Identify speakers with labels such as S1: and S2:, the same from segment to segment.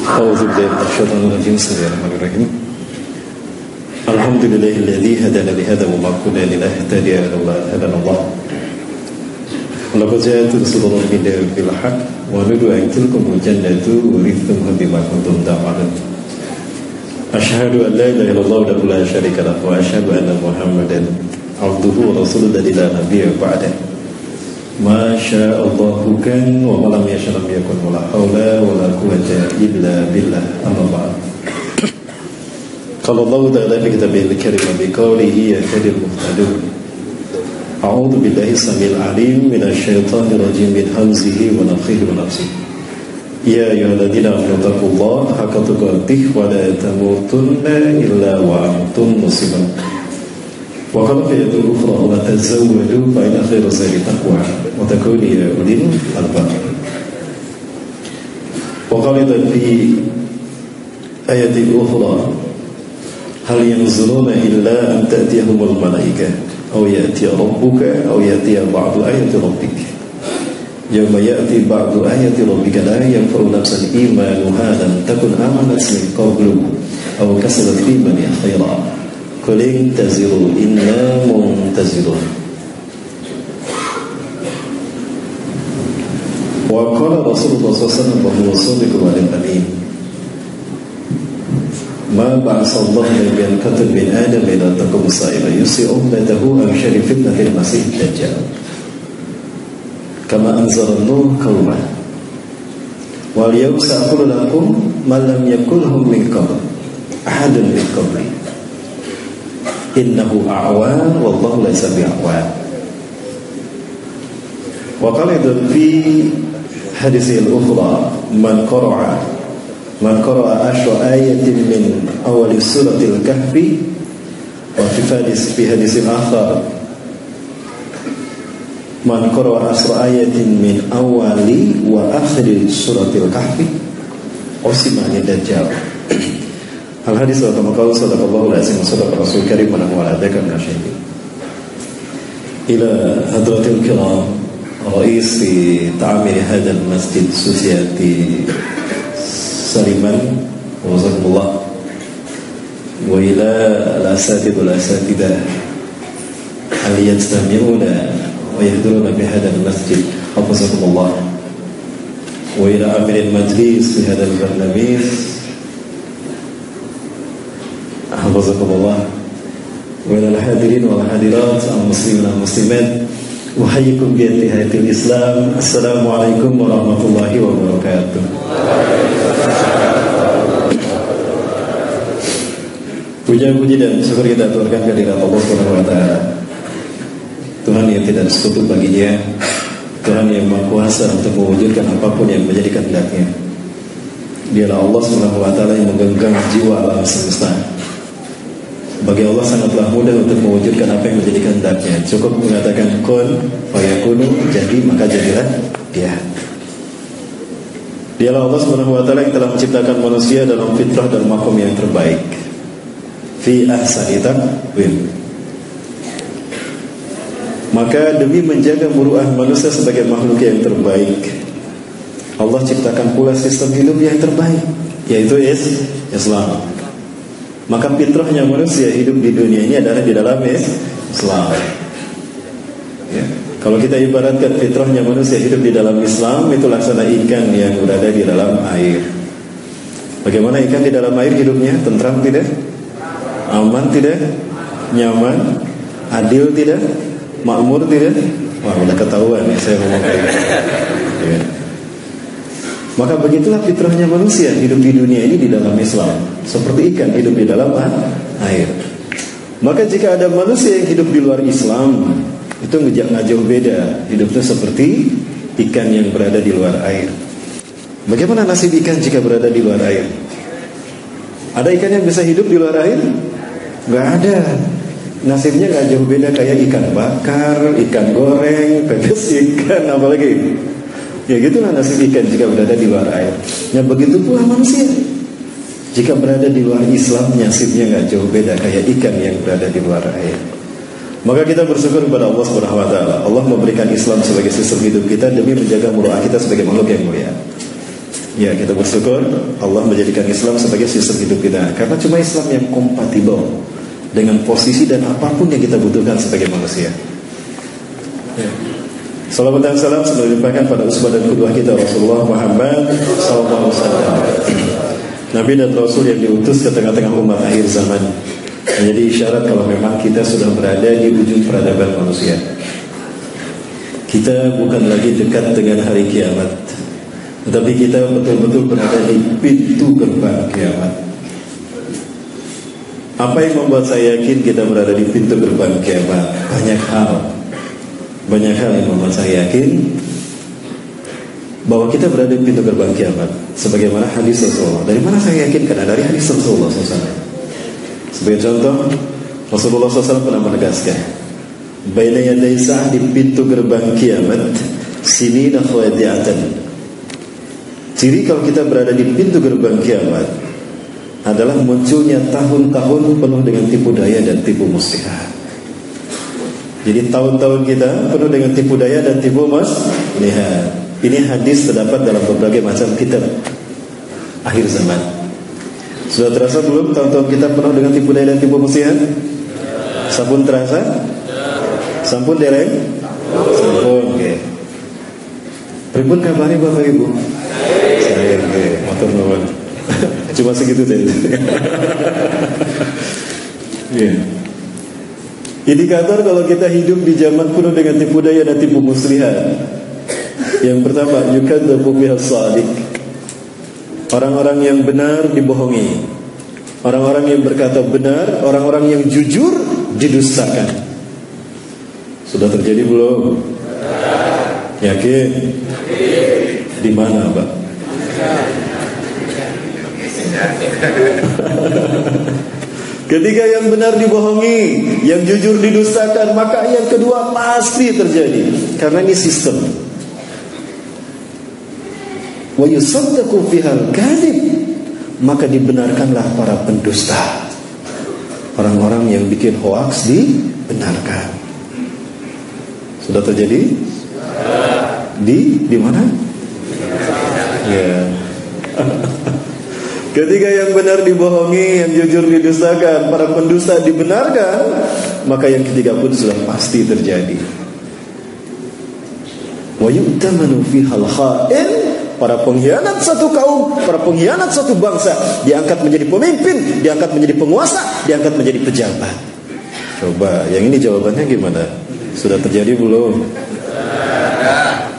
S1: A'udzu billahi minasyaitonir rajim. Bismillahirrahmanirrahim. Alhamdulillahilladzi hadana li hadza wa ma kunna linahtadiya laula an hadana Allah. Laqad ja'at rusuluna bil haqq wa nudu an tilkum jannatu urithumuha bima kuntum ta'malun. Asyhadu an la ilaha illallah wa la syarika lahu wa asyhadu anna Muhammadan abduhu wa rasuluhu la nabiyya ba'dahu. Ma sya'allahu kan wa ma lam yasha' lam yakun wa la haula wa la quwwata illa billah. Amma ba'd. Qala Allah ta'ala fi kitabihi al-karim bi qawlihi yahtadil muhtadun. A'udzu billahi samil alim minasy syaithanir rajim min hamzihi wa nafthihi wa nafsihi. Ya ayyuhalladzina amanu taqullaha haqqa tuqatih wa la tamutunna illa wa antum muslimun. Wa qala fi ayatin ukhra wa tazawwadu fa inna khayra zadi taqwa wa takunu ya ulil albab. Wa qala fi ayatin ukhra hal yanzuruna illa an ta'tiyahumul malaikah aw ya'tiya rabbuka aw ya'tiya ba'du ayati rabbik. Yawma ya'ti ba'du ayati rabbika la yanfa'u nafsan imanuha lam takun amanat min qablu aw kasabat fi imaniha khayran. Qul intaziru inna muntazirun. Wa qala Rasulullah sallallahu alaihi wasallam wa amin. Ma ba'asallahu nabiyyan katab min adam ila taqum sa'ila yusi ummatahu am syari fitnatil masih dajjal. Kama anzara an-nur qauma. Wal yawma sa'qulu lakum ma lam yakulhum min qabl ahadun min qabli. Innahu a'wan wallahu laysa bi'awan. Wa qala fi hadits al-ukhra man qara'a ashra ayatin min awal suratil kahfi wa fi hadits al-akhar man qara'a ashra ayatin min awali wa akhir suratil kahfi usimani dajjal. Al-hadis wa tamakal sadaqallahu al-azim wa sadaqa rasul karim wa nahwa al-adhaka min asyaitin. Ila hadratil kiram Rais ta'amir hadal masjid Susiati Saliman wa zakumullah wa ila al-asatid wal-asatidah al-yajtami'una wa yahduruna bi hadal masjid hafazakumullah wa ila amir al-majlis bi hadal barnamij hafazakumullah wa ila al-hadirin wal hadirat al-muslimin al-muslimat uhayyikum bi tahiyatil Islam. Assalamualaikum warahmatullahi wabarakatuh. Puji dan syukur kita aturkan kehadirat Allah Subhanahu wa taala. Tuhan yang tidak sekutu baginya, Tuhan yang Maha Kuasa untuk mewujudkan apapun yang menjadi kehendaknya. Dialah Allah Subhanahu wa taala yang menggenggam jiwa alam semesta. Bagi Allah sangatlah mudah untuk mewujudkan apa yang menjadi kehendaknya. Cukup mengatakan kun fayakunu, jadi maka jadilah dia. Dialah Allah Subhanahu wa taala yang telah menciptakan manusia dalam fitrah dan makom yang terbaik. Fi ahsani taqwim. Maka demi menjaga muruah manusia sebagai makhluk yang terbaik, Allah ciptakan pula sistem hidup yang terbaik, yaitu Islam. Maka fitrahnya manusia hidup di dunia ini adalah di dalam Islam. Ya. Kalau kita ibaratkan fitrahnya manusia hidup di dalam Islam, itu laksana ikan yang berada di dalam air. Bagaimana ikan di dalam air hidupnya? Tentram tidak? Aman tidak? Nyaman? Adil tidak? Makmur tidak? Wah, udah ketahuan ya saya ngomong kayak gitu. Ya. Maka begitulah fitrahnya manusia hidup di dunia ini di dalam Islam, seperti ikan hidup di dalam air. Maka jika ada manusia yang hidup di luar Islam, itu nggak jauh beda. Hidupnya seperti ikan yang berada di luar air. Bagaimana nasib ikan jika berada di luar air? Ada ikan yang bisa hidup di luar air? Nggak ada. Nasibnya nggak jauh beda kayak ikan bakar, ikan goreng, pepes ikan, apalagi. Ya gitulah nasib ikan jika berada di luar air. Ya begitu pula manusia. Jika berada di luar Islam, nasibnya nggak jauh beda kayak ikan yang berada di luar air. Maka kita bersyukur kepada Allah Subhanahu wa taala. Allah memberikan Islam sebagai sistem hidup kita demi menjaga muruah kita sebagai makhluk yang mulia. Ya, kita bersyukur Allah menjadikan Islam sebagai sistem hidup kita, karena cuma Islam yang kompatibel dengan posisi dan apapun yang kita butuhkan sebagai manusia. Ya. Salawat dan salam selalu dilimpahkan pada uswah dan qudwah kita Rasulullah Muhammad sallallahu alaihi wasallam, Nabi dan Rasul yang diutus ke tengah-tengah umat akhir zaman, menjadi isyarat kalau memang kita sudah berada di ujung peradaban manusia. Kita bukan lagi dekat dengan hari kiamat, tetapi kita betul-betul berada di pintu gerbang kiamat. Apa yang membuat saya yakin kita berada di pintu gerbang kiamat? Banyak hal yang membuat saya yakin bahwa kita berada di pintu gerbang kiamat. Sebagaimana hadis Rasulullah. Dari mana saya yakin? Karena dari hadis Rasulullah SAW. Sebagai contoh, Rasulullah SAW pernah menegaskan, baina yaday sa'ah, di pintu gerbang kiamat, sinina khawadi'atan. Ciri kalau kita berada di pintu gerbang kiamat adalah munculnya tahun-tahun penuh dengan tipu daya dan tipu muslihat. Jadi tahun-tahun kita penuh dengan tipu daya dan tipu muslihat. Ini hadis terdapat dalam berbagai macam kitab akhir zaman. Sudah terasa belum tahun-tahun kita penuh dengan tipu daya dan tipu muslihat? Sampun terasa? Sampun dereng? Sampun. Oke. Pripun kabari Bapak Ibu? Saya motor nuwun. Cuma segitu tadi. Yeah. Indikator kalau kita hidup di zaman penuh dengan tipu daya dan tipu muslihat. Yang pertama, yukadzabu bihas shadiq. Orang-orang yang benar dibohongi. Orang-orang yang berkata benar, orang-orang yang jujur didustakan. Sudah terjadi belum? Yakin? Di mana, Pak? Ketika yang benar dibohongi, yang jujur didustakan, maka yang kedua pasti terjadi. Karena ini sistem. Wa yusaddaqu fihal kadhib, maka dibenarkanlah para pendusta. Orang-orang yang bikin hoaks dibenarkan. Sudah terjadi? Di mana? Ya. Ketika yang benar dibohongi, yang jujur didustakan, para pendusta dibenarkan, maka yang ketiga pun sudah pasti terjadi. Wa yu'tamanu fihal kha'in, para pengkhianat satu kaum, para pengkhianat satu bangsa diangkat menjadi pemimpin, diangkat menjadi penguasa, diangkat menjadi pejabat. Coba, yang ini jawabannya gimana? Sudah terjadi belum?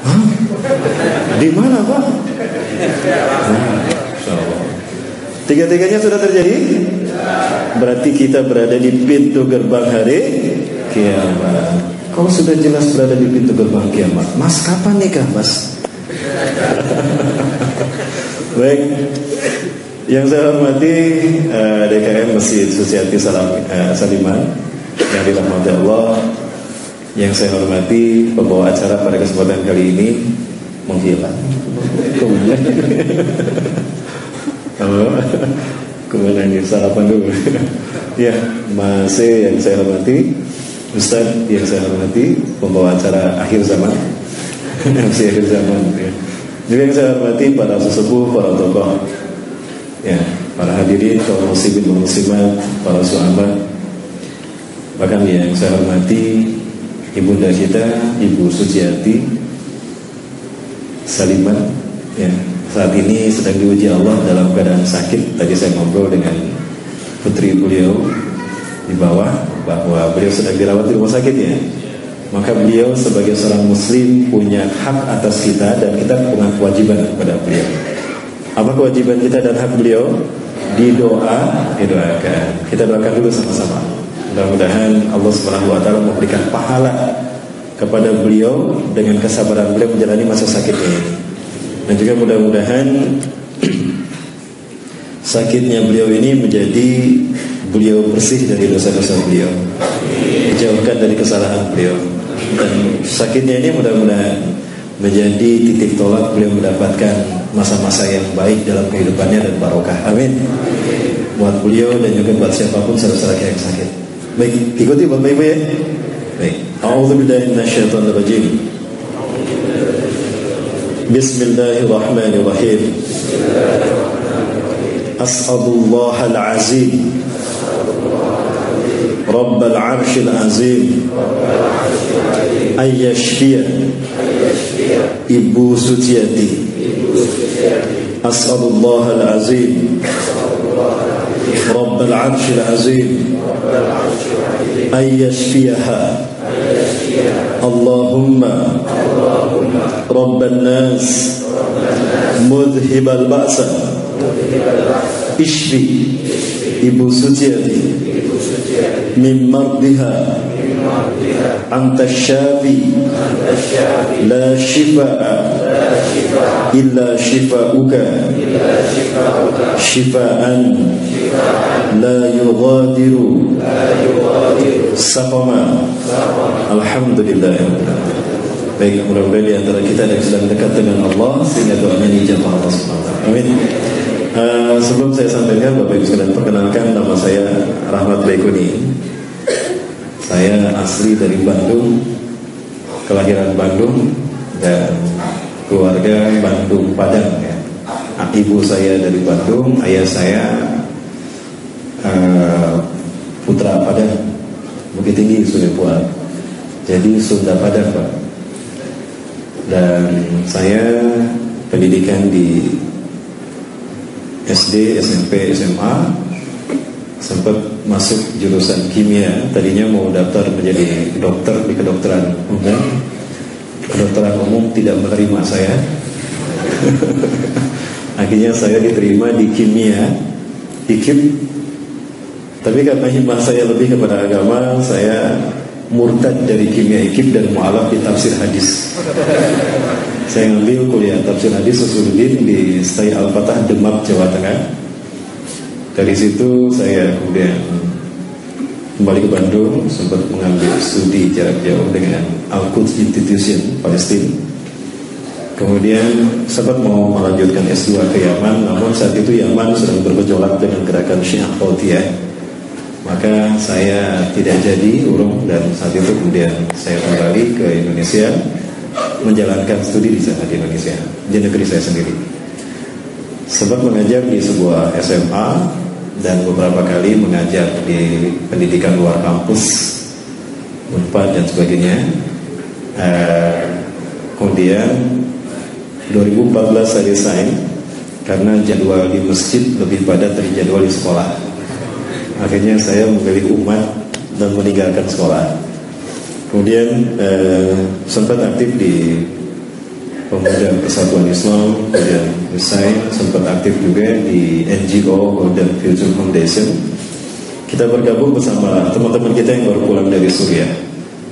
S1: Hah? Di mana, Pak? Tiga-tiganya sudah terjadi. Berarti kita berada di pintu gerbang hari kiamat. Kalau sudah jelas berada di pintu gerbang kiamat, Mas kapan nikah, Mas? Baik, yang saya hormati DKM Masjid Suciati Saliman yang dirahmati Allah. Yang saya hormati pembawa acara pada kesempatan kali ini, menghilang. Kemana ini, sarapan dulu. Ya, masih yang saya hormati Ustaz, yang saya hormati pembawa acara akhir zaman, MC akhir zaman ya. Juga yang saya hormati para sesepuh, para tokoh ya, para hadirin, kaum muslimin dan muslimat, para sahabat. Bahkan yang saya hormati ibunda kita, Ibu Suciati Saliman ya, saat ini sedang diuji Allah dalam keadaan sakit. Tadi saya ngobrol dengan putri beliau di bawah, bahwa beliau sedang dirawat di rumah sakit ya. Maka beliau sebagai seorang muslim punya hak atas kita, dan kita punya kewajiban kepada beliau. Apa kewajiban kita dan hak beliau? Didoakan. Kita doakan dulu sama-sama. Mudah-mudahan Allah SWT memberikan pahala kepada beliau dengan kesabaran beliau menjalani masa sakit ini. Dan juga mudah-mudahan sakitnya beliau ini menjadi beliau bersih dari dosa-dosa beliau, dijauhkan dari kesalahan beliau. Dan sakitnya ini mudah-mudahan menjadi titik tolak beliau mendapatkan masa-masa yang baik dalam kehidupannya dan barokah. Amin. Buat beliau dan juga buat siapapun saudara-saudara yang sakit. Baik, ikuti Bapak Ibu ya. Baik. A'udzubillahi minasyaitonir rajim. Bismillahirrahmanirrahim. As'alullah al-azim Rabbal arshil azim ayyashfiya Ibu Sutiati. As'alullah al-azim Rabbal arshil azim ayyashfiyaha Allahumma Rabban nas mudhibal ba'sa ishfi Ibu Sutiati min mardiha anta syafi la shifa'a illa shifa'uka shifa'an la yughadiru saqama. Alhamdulillah. Baik, mudah-mudahan di antara kita ada yang sedang dekat dengan Allah sehingga doanya dijabah Allah SWT. Amin. Sebelum saya sampaikan, Bapak Ibu sekalian, perkenalkan, nama saya Rahmat Baikuni. Saya asli dari Bandung, kelahiran Bandung dan keluarga Bandung Padang ya. Ibu saya dari Bandung, ayah saya putra Padang, Bukit Tinggi, Sungai Puat. Jadi Sunda Padang, Pak. Dan saya pendidikan di SD, SMP, SMA, sempat masuk jurusan kimia. Tadinya mau daftar menjadi dokter di kedokteran umum. Kedokteran umum tidak menerima saya. Akhirnya saya diterima di kimia, IKIP. Tapi karena himmah saya lebih kepada agama, saya murtad dari kimia IKIP dan mu'alaf di tafsir hadis. Saya ngambil kuliah tafsir hadis Usuluddin di Stai Al-Fatah, Demak, Jawa Tengah. Dari situ saya kemudian kembali ke Bandung, sempat mengambil studi jarak jauh dengan Al-Quds Institution Palestina. Kemudian sempat mau melanjutkan S2 ke Yaman, namun saat itu Yaman sedang bergejolak dengan gerakan Syiah Houthiyah. Maka saya tidak jadi urung, dan saat itu kemudian saya kembali ke Indonesia, menjalankan studi di sana di Indonesia, di negeri saya sendiri. Sempat mengajar di sebuah SMA dan beberapa kali mengajar di pendidikan luar kampus, Unpad dan sebagainya. Kemudian 2014 saya resign karena jadwal di masjid lebih padat dari jadwal di sekolah. Akhirnya saya memilih umat dan meninggalkan sekolah. Kemudian sempat aktif di Pemuda Persatuan Islam, kemudian resign, sempat aktif juga di NGO Golden Future Foundation. Kita bergabung bersama teman-teman kita yang baru pulang dari Suriah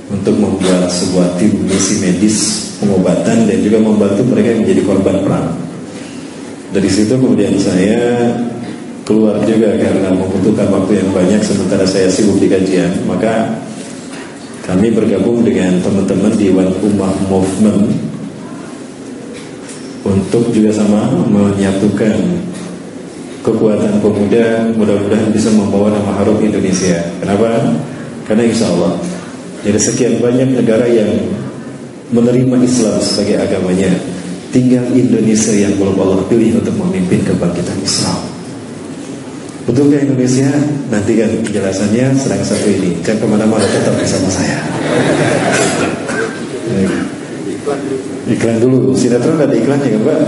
S1: untuk membuat sebuah tim misi medis pengobatan dan juga membantu mereka yang menjadi korban perang. Dari situ kemudian saya keluar juga karena membutuhkan waktu yang banyak sementara saya sibuk di kajian. Maka kami bergabung dengan teman-teman di One Ummah Movement untuk juga sama menyatukan kekuatan pemuda, mudah-mudahan bisa membawa nama harum Indonesia. Kenapa? Karena insya Allah dari sekian banyak negara yang menerima Islam sebagai agamanya, tinggal Indonesia yang belum Allah pilih untuk memimpin kebangkitan Islam. Betulkah Indonesia? Nantikan penjelasannya sedang satu ini. Jangan kemana-mana, tetap bersama saya. Iklan dulu. Sinetron ada iklannya kan, Pak?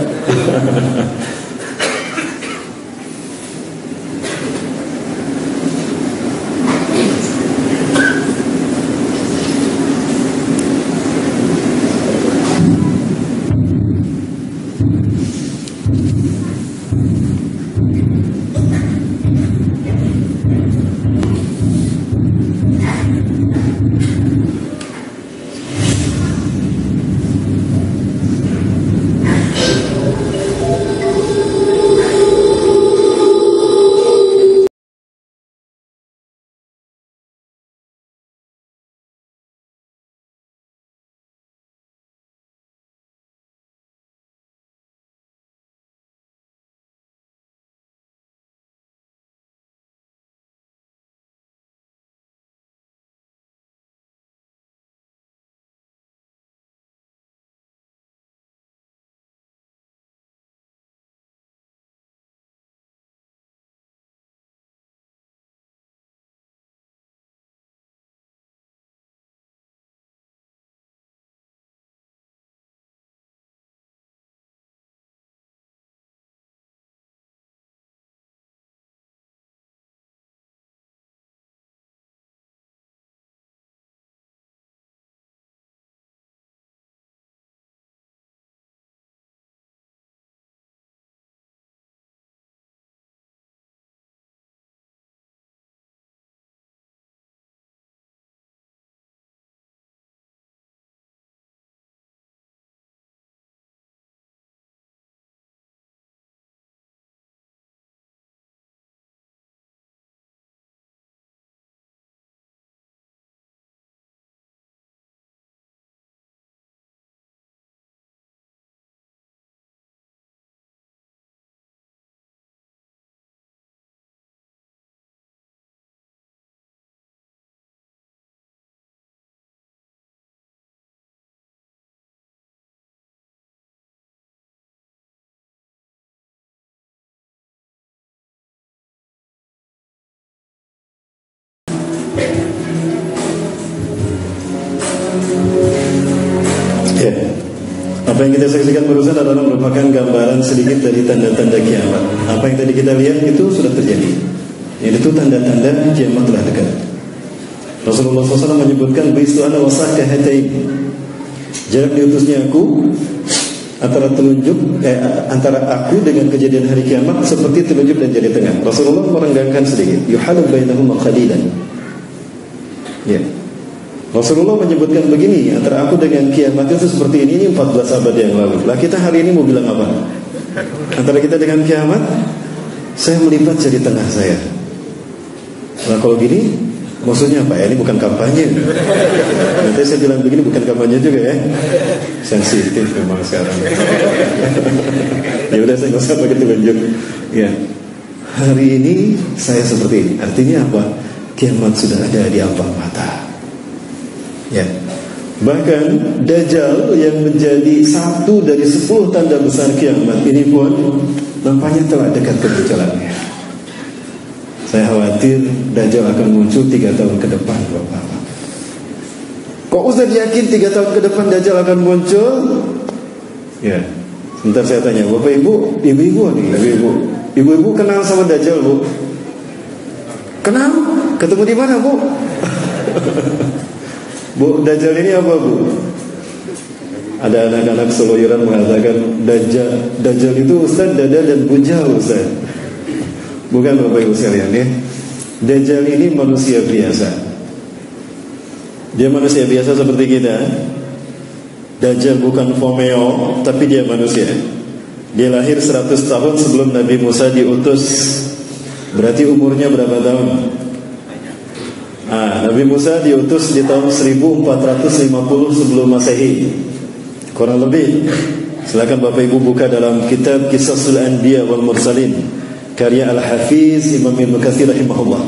S1: Apa yang kita saksikan barusan adalah merupakan gambaran sedikit dari tanda-tanda kiamat. Apa yang tadi kita lihat itu sudah terjadi. Itu tanda-tanda kiamat telah dekat. Rasulullah SAW menyebutkan bisu ana wasaka hatain. Jarak diutusnya aku antara aku dengan kejadian hari kiamat seperti telunjuk dan jari tengah. Rasulullah merenggangkan sedikit. Yuhalu bainahuma qalilan. Ya. Rasulullah menyebutkan begini, antara aku dengan kiamat itu seperti ini 14 abad yang lalu. Lah kita hari ini mau bilang apa? Antara kita dengan kiamat, saya melipat jari tengah saya. Nah kalau gini, maksudnya apa ya? Ini bukan kampanye. Nanti saya bilang begini bukan kampanye juga ya. Sensitif memang sekarang. Ya udah saya nggak usah pakai tunjuk. Ya. Hari ini saya seperti ini. Artinya apa? Kiamat sudah ada di ambang mata. Ya. Bahkan Dajjal yang menjadi satu dari 10 tanda besar kiamat ini pun nampaknya telah dekat kemunculannya. Saya khawatir Dajjal akan muncul 3 tahun ke depan, Bapak. Kok Ustaz yakin 3 tahun ke depan Dajjal akan muncul? Ya. Sebentar saya tanya, Bapak Ibu, ibu-ibu nih, ibu-ibu kenal sama Dajjal, Bu? Kenal? Ketemu di mana, Bu? Bu, Dajjal ini apa, Bu? Ada anak-anak seloyoran mengatakan Dajjal itu Ustaz dada dan bujal, Ustaz. Bukan Bapak Ibu sekalian ya. Dajjal ini manusia biasa. Dia manusia biasa seperti kita. Dajjal bukan Fomeo, tapi dia manusia. Dia lahir 100 tahun sebelum Nabi Musa diutus. Berarti umurnya berapa tahun? Nabi Musa diutus di tahun 1450 sebelum Masehi, kurang lebih. Silakan Bapak Ibu buka dalam kitab Qisasul Anbiya wal Mursalin karya Al-Hafiz Imam Ibnu Katsir rahimahullah,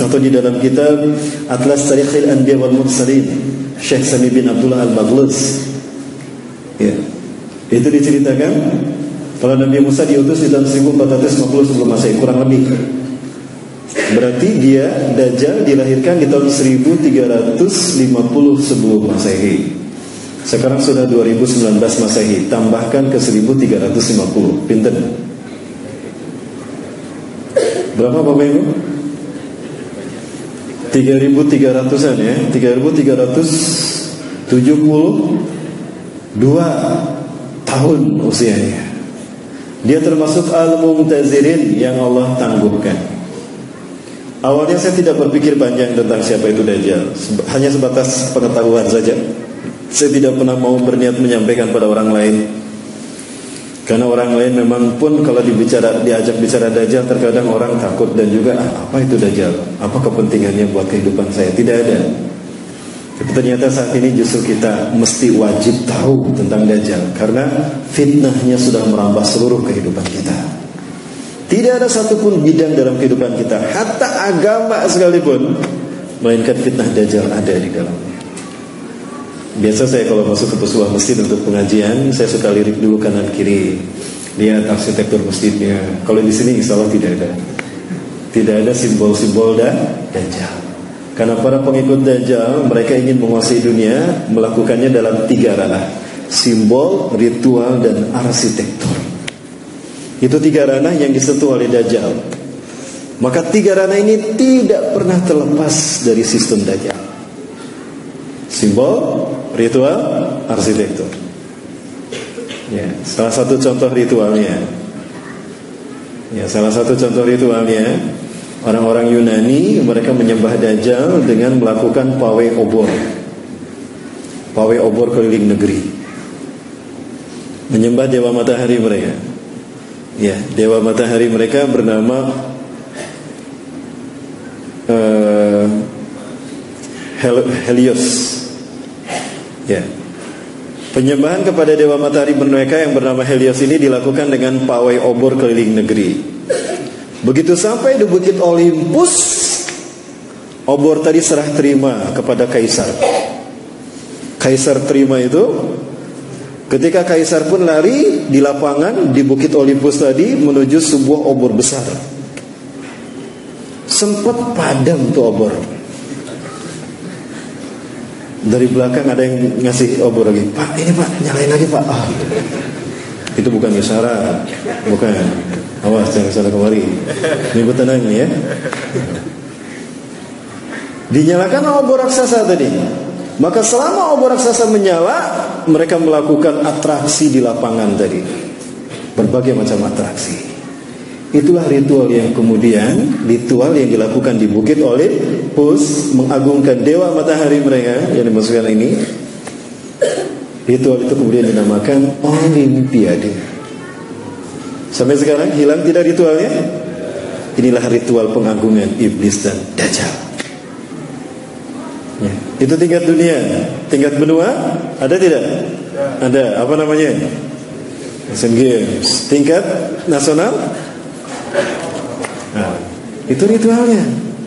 S1: atau di dalam kitab Atlas Tarikhil Anbiya wal Mursalin Syekh Sami bin Abdullah Al-Baghlus. Ya. Itu diceritakan kalau Nabi Musa diutus di tahun 1450 sebelum Masehi, kurang lebih. Berarti dia Dajjal dilahirkan di tahun 1350 sebelum Masehi. Sekarang sudah 2019 Masehi, tambahkan ke 1350. Pinten? Berapa Bapak Ibu? 3.300-an ya. 3.372 tahun usianya. Dia termasuk al-mumtazirin yang Allah tangguhkan. Awalnya saya tidak berpikir panjang tentang siapa itu Dajjal, hanya sebatas pengetahuan saja. Saya tidak pernah mau berniat menyampaikan pada orang lain, karena orang lain memang pun kalau diajak bicara Dajjal, terkadang orang takut dan juga apa itu Dajjal? Apa kepentingannya buat kehidupan saya? Tidak ada. Tapi ternyata saat ini justru kita mesti wajib tahu tentang Dajjal, karena fitnahnya sudah merambah seluruh kehidupan kita. Tidak ada satupun bidang dalam kehidupan kita, hatta agama sekalipun, melainkan fitnah Dajjal ada di dalamnya. Biasa saya kalau masuk ke sebuah masjid untuk pengajian, saya suka lirik dulu kanan kiri, lihat arsitektur masjidnya. Kalau di sini insya Allah tidak ada. Tidak ada simbol-simbol Dajjal. Karena para pengikut Dajjal, mereka ingin menguasai dunia, melakukannya dalam 3 ranah: simbol, ritual, dan arsitektur. Itu 3 ranah yang disentuh oleh Dajjal. Maka 3 ranah ini tidak pernah terlepas dari sistem Dajjal: simbol, ritual, arsitektur. Ya, salah satu contoh ritualnya. Orang-orang Yunani, mereka menyembah Dajjal dengan melakukan pawai obor. Pawai obor keliling negeri. Menyembah dewa matahari mereka. Ya, dewa matahari mereka bernama Helios. Ya. Penyembahan kepada dewa matahari mereka yang bernama Helios ini dilakukan dengan pawai obor keliling negeri. Begitu sampai di Bukit Olympus, obor tadi serah terima kepada kaisar. Kaisar terima itu. Ketika kaisar pun lari di lapangan di Bukit Olympus tadi menuju sebuah obor besar. Sempat padam tuh obor. Dari belakang ada yang ngasih obor lagi. Pak, ini Pak, nyalain lagi Pak. Oh. Itu bukan isyarat, bukan. Awas jangan salah kemari. Ini tenang ya. Dinyalakan obor raksasa tadi. Maka selama obor raksasa menyala, mereka melakukan atraksi di lapangan tadi. Berbagai macam atraksi. Itulah ritual yang kemudian dilakukan di bukit oleh Hus, mengagungkan dewa matahari mereka yang dimaksudkan ini. Ritual itu kemudian dinamakan Olimpiade. Sampai sekarang hilang tidak ritualnya? Inilah ritual pengagungan iblis dan Dajjal. Ya. Itu tingkat dunia. Tingkat benua ada tidak? Ada. Apa namanya? Asian Games. Tingkat nasional? Nah, itu ritualnya.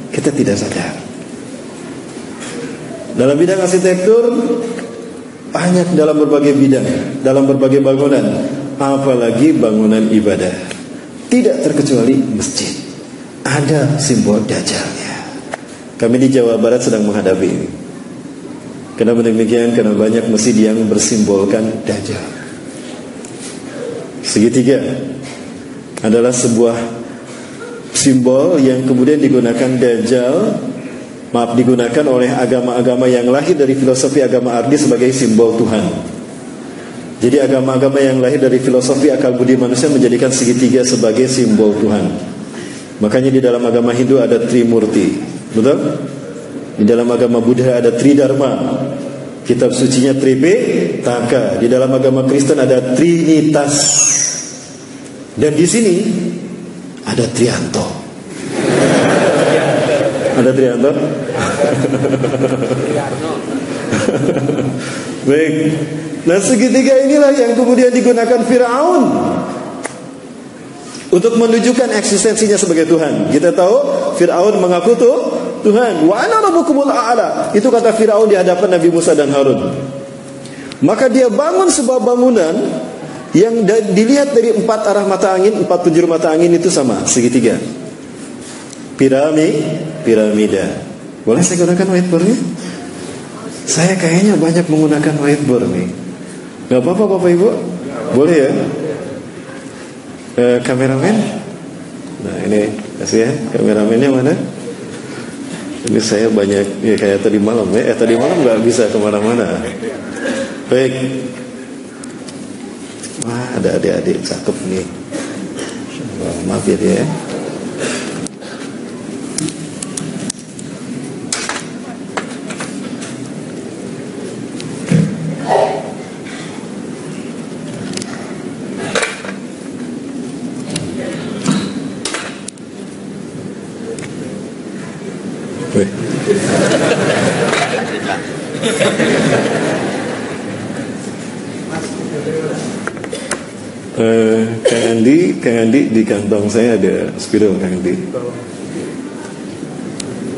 S1: Kita tidak sadar. Dalam bidang arsitektur banyak, dalam berbagai bidang, dalam berbagai bangunan, apalagi bangunan ibadah. Tidak terkecuali masjid, ada simbol Dajjalnya. Kami di Jawa Barat sedang menghadapi ini. Kenapa demikian? Karena banyak masjid yang bersimbolkan Dajjal. Segitiga adalah sebuah simbol yang kemudian digunakan digunakan oleh agama-agama yang lahir dari filosofi agama Ardi sebagai simbol Tuhan. Jadi agama-agama yang lahir dari filosofi akal budi manusia menjadikan segitiga sebagai simbol Tuhan. Makanya di dalam agama Hindu ada Trimurti, betul? Di dalam agama Buddha ada Tridharma, kitab sucinya Tripitaka. Di dalam agama Kristen ada Trinitas. Dan di sini ada Trianto. Ada Trianto? Baik. Nah, segitiga inilah yang kemudian digunakan Firaun untuk menunjukkan eksistensinya sebagai Tuhan. Kita tahu Firaun mengaku Tuhan. Wa ana rabbukumul a'la. Itu kata Firaun di hadapan Nabi Musa dan Harun. Maka dia bangun sebuah bangunan yang dilihat dari 4 arah mata angin, 4 penjuru mata angin itu sama, segitiga. Piramida. Boleh saya gunakan whiteboardnya? Saya kayaknya banyak menggunakan whiteboard nih. Gak apa-apa Bapak Ibu? Boleh ya? Kameramen? Nah ini, kasih ya. Kameramennya mana? Ini saya banyak, ya kayak tadi malam ya. Tadi malam gak bisa kemana-mana. Baik. Wah, ada adik-adik cakep nih. Maaf ya dia. Kang Andi di kantong saya ada spidol Kang Andi.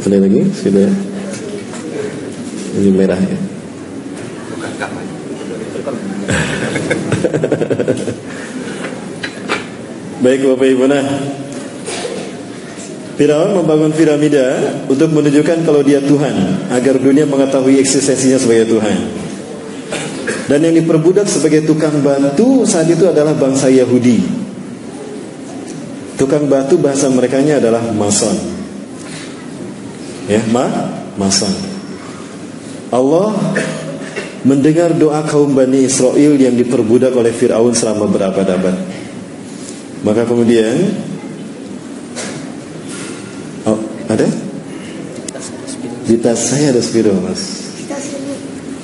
S1: Ada lagi spidol? Ini merah ya. Baik Bapak Ibu, nah Firaun membangun piramida untuk menunjukkan kalau dia Tuhan, agar dunia mengetahui eksistensinya sebagai Tuhan. Dan yang diperbudak sebagai tukang batu saat itu adalah bangsa Yahudi. Tukang batu bahasa merekanya adalah mason. Ya, mason. Allah mendengar doa kaum Bani Israel yang diperbudak oleh Firaun selama berabad-abad. Maka kemudian ada? Di tas saya ada spidol Mas.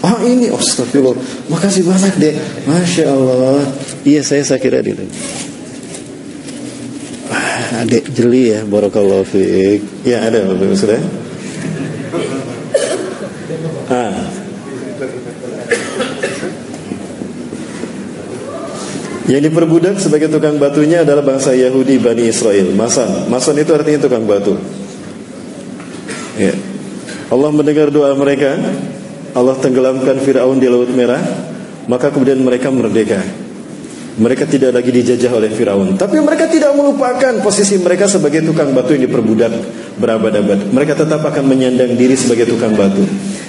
S1: Oh ini, astagfirullah. Makasih banyak dek. Masya Allah. Iya saya kira dulu. Adik jeli ya, barakallahu fiik. Ya ada Bapak Ibu sudah. Yang diperbudak sebagai tukang batunya adalah bangsa Yahudi Bani Israel. Mason itu artinya tukang batu. Ya. Allah mendengar doa mereka. Allah tenggelamkan Firaun di Laut Merah. Maka kemudian mereka merdeka. Mereka tidak lagi dijajah oleh Firaun. Tapi mereka tidak melupakan posisi mereka sebagai tukang batu yang diperbudak berabad-abad. Mereka tetap akan menyandang diri sebagai tukang batu.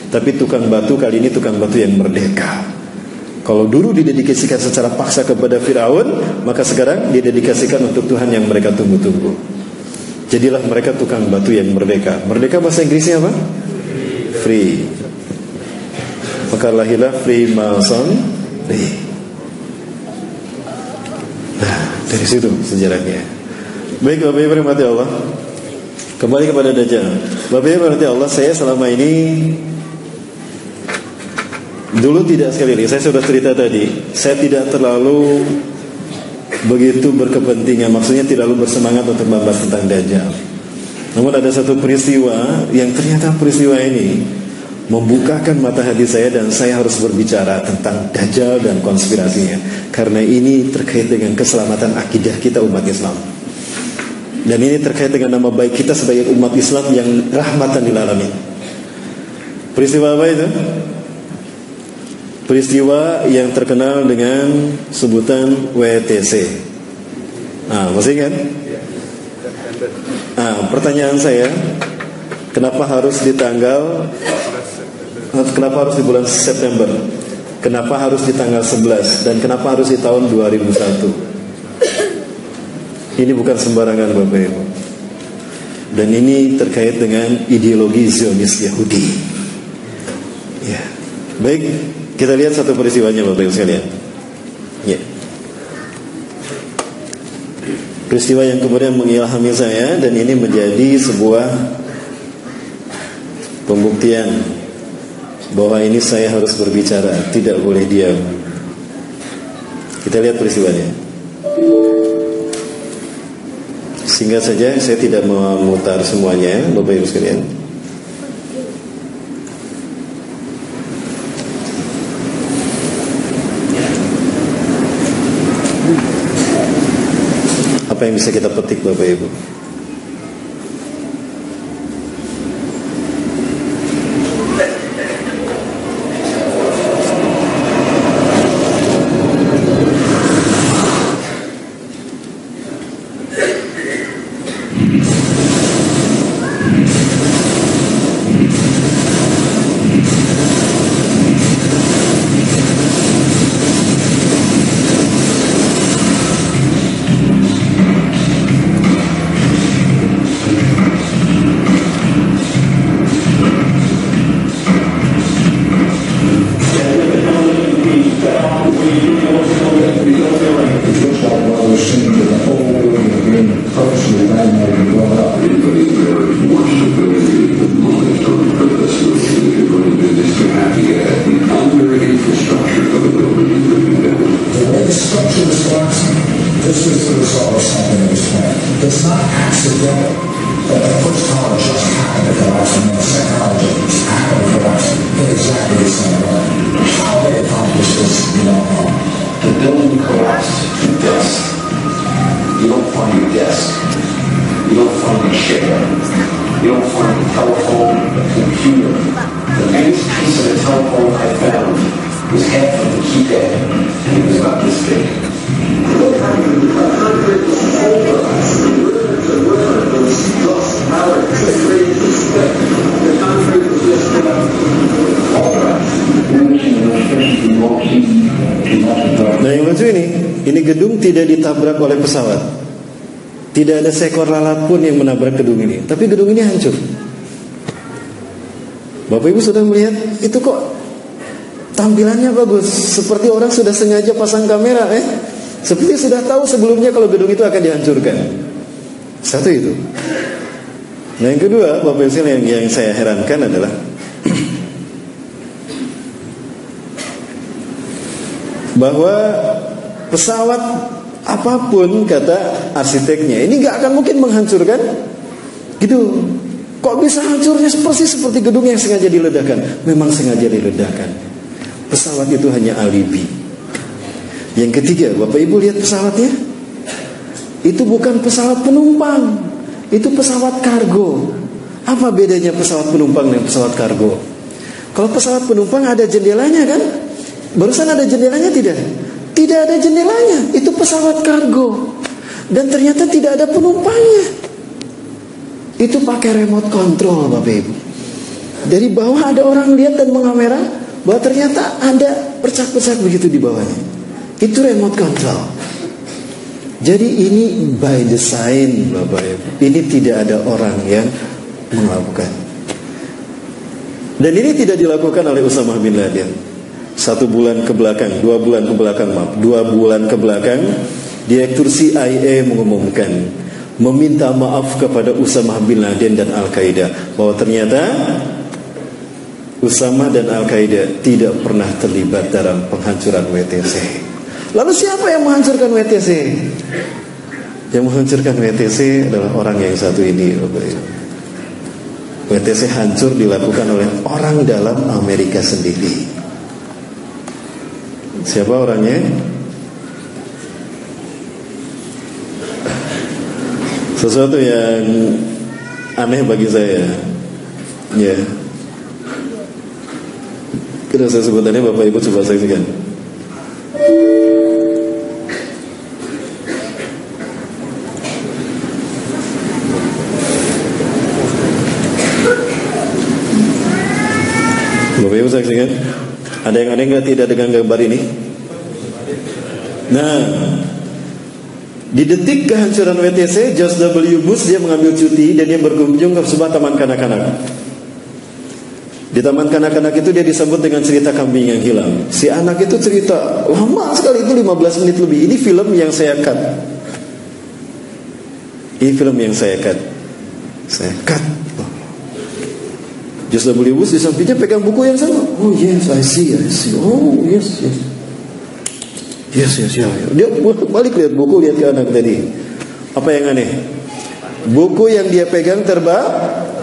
S1: Tapi tukang batu kali ini tukang batu yang merdeka. Kalau dulu didedikasikan secara paksa kepada Firaun, maka sekarang didedikasikan untuk Tuhan yang mereka tunggu-tunggu. Jadilah mereka tukang batu yang merdeka. Merdeka bahasa Inggrisnya apa? Free. Maka lahirlah Freemasonry. Nah, dari situ sejarahnya. Baik Bapak Ibu rahmati Allah, kembali kepada Dajjal. Bapak Ibu rahmati Allah, saya selama ini dulu tidak, sekali lagi saya sudah cerita tadi, saya tidak terlalu begitu berkepentingan, maksudnya tidak terlalu bersemangat untuk membahas tentang Dajjal. Namun ada satu peristiwa yang ternyata peristiwa ini membukakan mata hati saya, dan saya harus berbicara tentang Dajjal dan konspirasinya, karena ini terkait dengan keselamatan akidah kita umat Islam, dan ini terkait dengan nama baik kita sebagai umat Islam yang rahmatan lil alamin. Peristiwa apa itu? Peristiwa yang terkenal dengan sebutan WTC. Masih ingat? Pertanyaan saya, kenapa harus di bulan September? Kenapa harus di tanggal 11? Dan kenapa harus di tahun 2001? Ini bukan sembarangan Bapak Ibu. Dan ini terkait dengan ideologi Zionis Yahudi. Ya. Baik, kita lihat satu peristiwanya Bapak Ibu sekalian. Ya. Peristiwa yang kemudian mengilhami saya, dan ini menjadi sebuah pembuktian bahwa ini saya harus berbicara, tidak boleh diam. Kita lihat peristiwanya. Singkat saja, saya tidak memutar semuanya, Bapak Ibu sekalian. Apa yang bisa kita petik Bapak Ibu? Nah yang lucu ini gedung tidak ditabrak oleh pesawat. Tidak ada seekor lalat pun yang menabrak gedung ini. Tapi gedung ini hancur. Bapak Ibu sudah melihat itu, kok tampilannya bagus, seperti orang sudah sengaja pasang kamera, seperti sudah tahu sebelumnya kalau gedung itu akan dihancurkan. Satu itu. Nah yang kedua, Bapak Ibu yang saya herankan adalah bahwa pesawat apapun kata arsiteknya ini nggak akan mungkin menghancurkan gitu. Kok bisa hancurnya seperti gedung yang sengaja diledakkan? Memang sengaja diledakkan. Pesawat itu hanya alibi. Yang ketiga, Bapak Ibu lihat pesawatnya. Itu bukan pesawat penumpang, itu pesawat kargo. Apa bedanya pesawat penumpang dengan pesawat kargo? Kalau pesawat penumpang ada jendelanya kan? Barusan ada jendelanya tidak? Tidak ada jendelanya. Itu pesawat kargo. Dan ternyata tidak ada penumpangnya. Itu pakai remote control Bapak Ibu. dari bawah ada orang lihat dan mengamera bahwa ternyata ada percak-percak begitu di bawahnya. Itu remote control. Jadi ini by design, Bapak Ibu. Ini tidak ada orang yang melakukan. Dan ini tidak dilakukan oleh Usamah bin Laden. 2 bulan ke belakang, Direktur CIA mengumumkan, meminta maaf kepada Usamah bin Laden dan Al-Qaeda bahwa ternyata Usamah dan Al-Qaeda tidak pernah terlibat dalam penghancuran WTC. Lalu siapa yang menghancurkan WTC? Yang menghancurkan WTC adalah orang yang satu ini. WTC hancur dilakukan oleh orang dalam Amerika sendiri. Siapa orangnya? Sesuatu yang aneh bagi saya. Ya. Kita saya sebutannya, Bapak Ibu coba saksikan. Bapak Ibu saksikan. Ada yang aneh nggak tidak dengan gambar ini? Nah, di detik kehancuran WTC, George W. Bush dia mengambil cuti dan dia berkunjung ke sebuah taman kanak-kanak. Di taman kanak-kanak itu dia disambut dengan cerita kambing yang hilang. Si anak itu cerita lama sekali, itu 15 menit lebih. Ini film yang saya cut. Saya cut. George W. Bush di sampingnya pegang buku yang sama. Oh yes, I see. Oh yes. Yes. Dia balik lihat buku, lihat ke anak tadi. Apa yang aneh? Buku yang dia pegang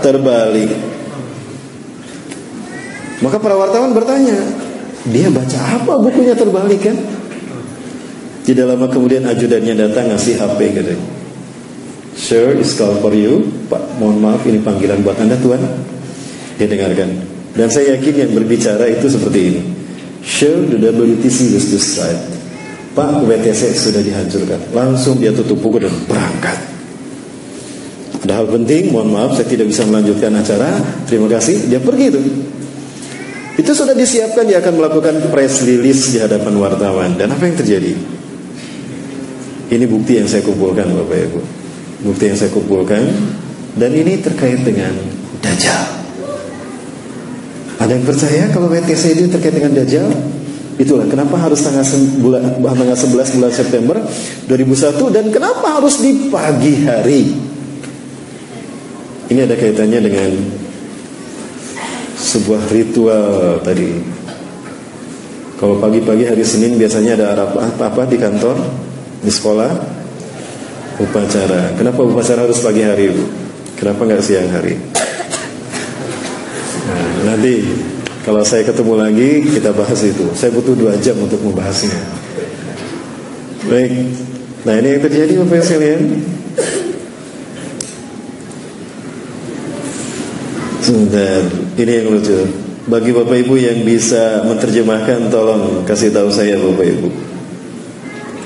S1: terbalik. Maka para wartawan bertanya, dia baca apa bukunya terbalik kan? Tidak lama kemudian ajudannya datang ngasih HP katanya. Sir, it's call for you. Pak, mohon maaf, ini panggilan buat Anda Tuan. Dia dengarkan. Dan saya yakin yang berbicara itu seperti ini. Sir, the WTC was destroyed. Pak, WTC sudah dihancurkan. Langsung dia tutup buku dan berangkat. Ada hal penting, mohon maaf saya tidak bisa melanjutkan acara. Terima kasih. Dia pergi itu. Itu sudah disiapkan, dia akan melakukan press release di hadapan wartawan. Dan apa yang terjadi? Ini bukti yang saya kumpulkan, Bapak Ibu. Bukti yang saya kumpulkan. Dan ini terkait dengan Dajjal. Ada yang percaya kalau WTC ini terkait dengan Dajjal? Itulah kenapa harus tanggal 11 bulan September 2001. Dan kenapa harus di pagi hari? Ini ada kaitannya dengan sebuah ritual tadi. Kalau pagi-pagi hari Senin biasanya ada apa di kantor, di sekolah, upacara. Kenapa upacara harus pagi hari, Bu? Kenapa nggak siang hari? Nah, nanti kalau saya ketemu lagi kita bahas itu. Saya butuh 2 jam untuk membahasnya. Baik. Nah, ini yang terjadi Bapak sekalian. Sebentar, ini yang lucu. Bagi Bapak Ibu yang bisa menerjemahkan, tolong kasih tahu saya Bapak Ibu.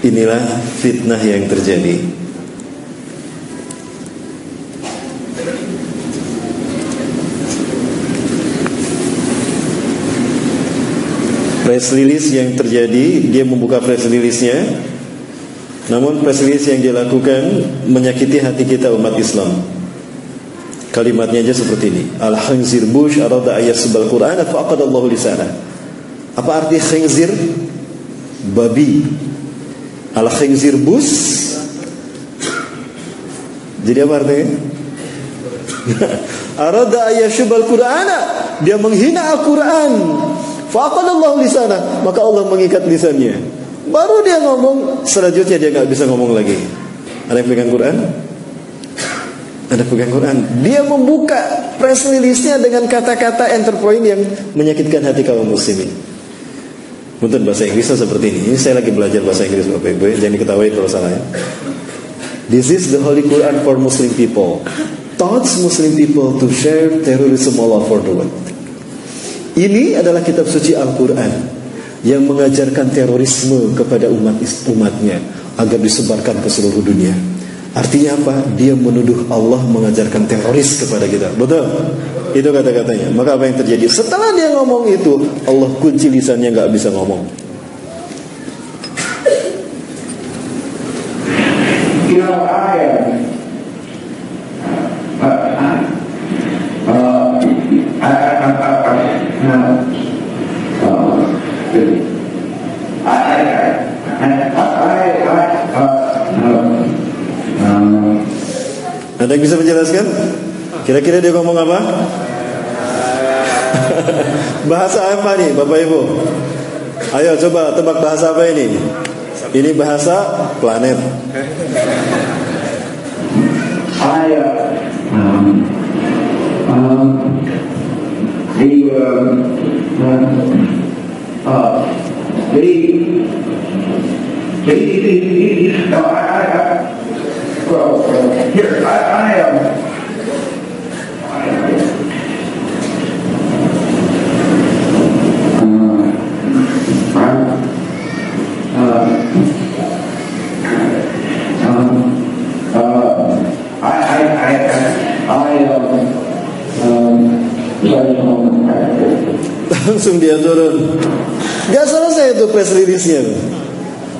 S1: Inilah fitnah yang terjadi. Press release yang terjadi, dia membuka press release-nya. Namun press release yang dia lakukan menyakiti hati kita umat Islam. Kalimatnya aja seperti ini. Al-khinzir Bush arada ayasbal Qur'an fa aqadallahu lisana. Apa arti khinzir? Babi. Al-khinzir Bush. Jadi apa artinya? Arada ayasbal Qur'an, dia menghina Al-Qur'an. Fa aqadallahu lisana, maka Allah mengikat lisannya. Baru dia ngomong, selanjutnya dia enggak bisa ngomong lagi. Ada yang pegang Quran? Ada pegang Quran. Dia membuka press release-nya dengan kata-kata enterpoint yang menyakitkan hati kaum muslimin. Mungkin bahasa Inggrisnya seperti ini. Ini saya lagi belajar bahasa Inggris Bapak Ibu, jangan diketahui kalau salah ya. This is the Holy Quran for Muslim people. Taught Muslim people to share terrorism all over the world. Ini adalah kitab suci Al-Quran yang mengajarkan terorisme kepada umatnya agar disebarkan ke seluruh dunia. Artinya apa? Dia menuduh Allah mengajarkan teroris kepada kita. Betul? Itu kata-katanya. Maka apa yang terjadi? Setelah dia ngomong itu, Allah kunci lisannya, nggak bisa ngomong. Ada yang bisa menjelaskan? Kira-kira dia ngomong apa? Bahasa apa nih Bapak Ibu? Ayo coba tebak bahasa apa ini? Ini bahasa planet.
S2: Here, I am.
S1: Langsung dia turun. Gak selesai itu press release-nya.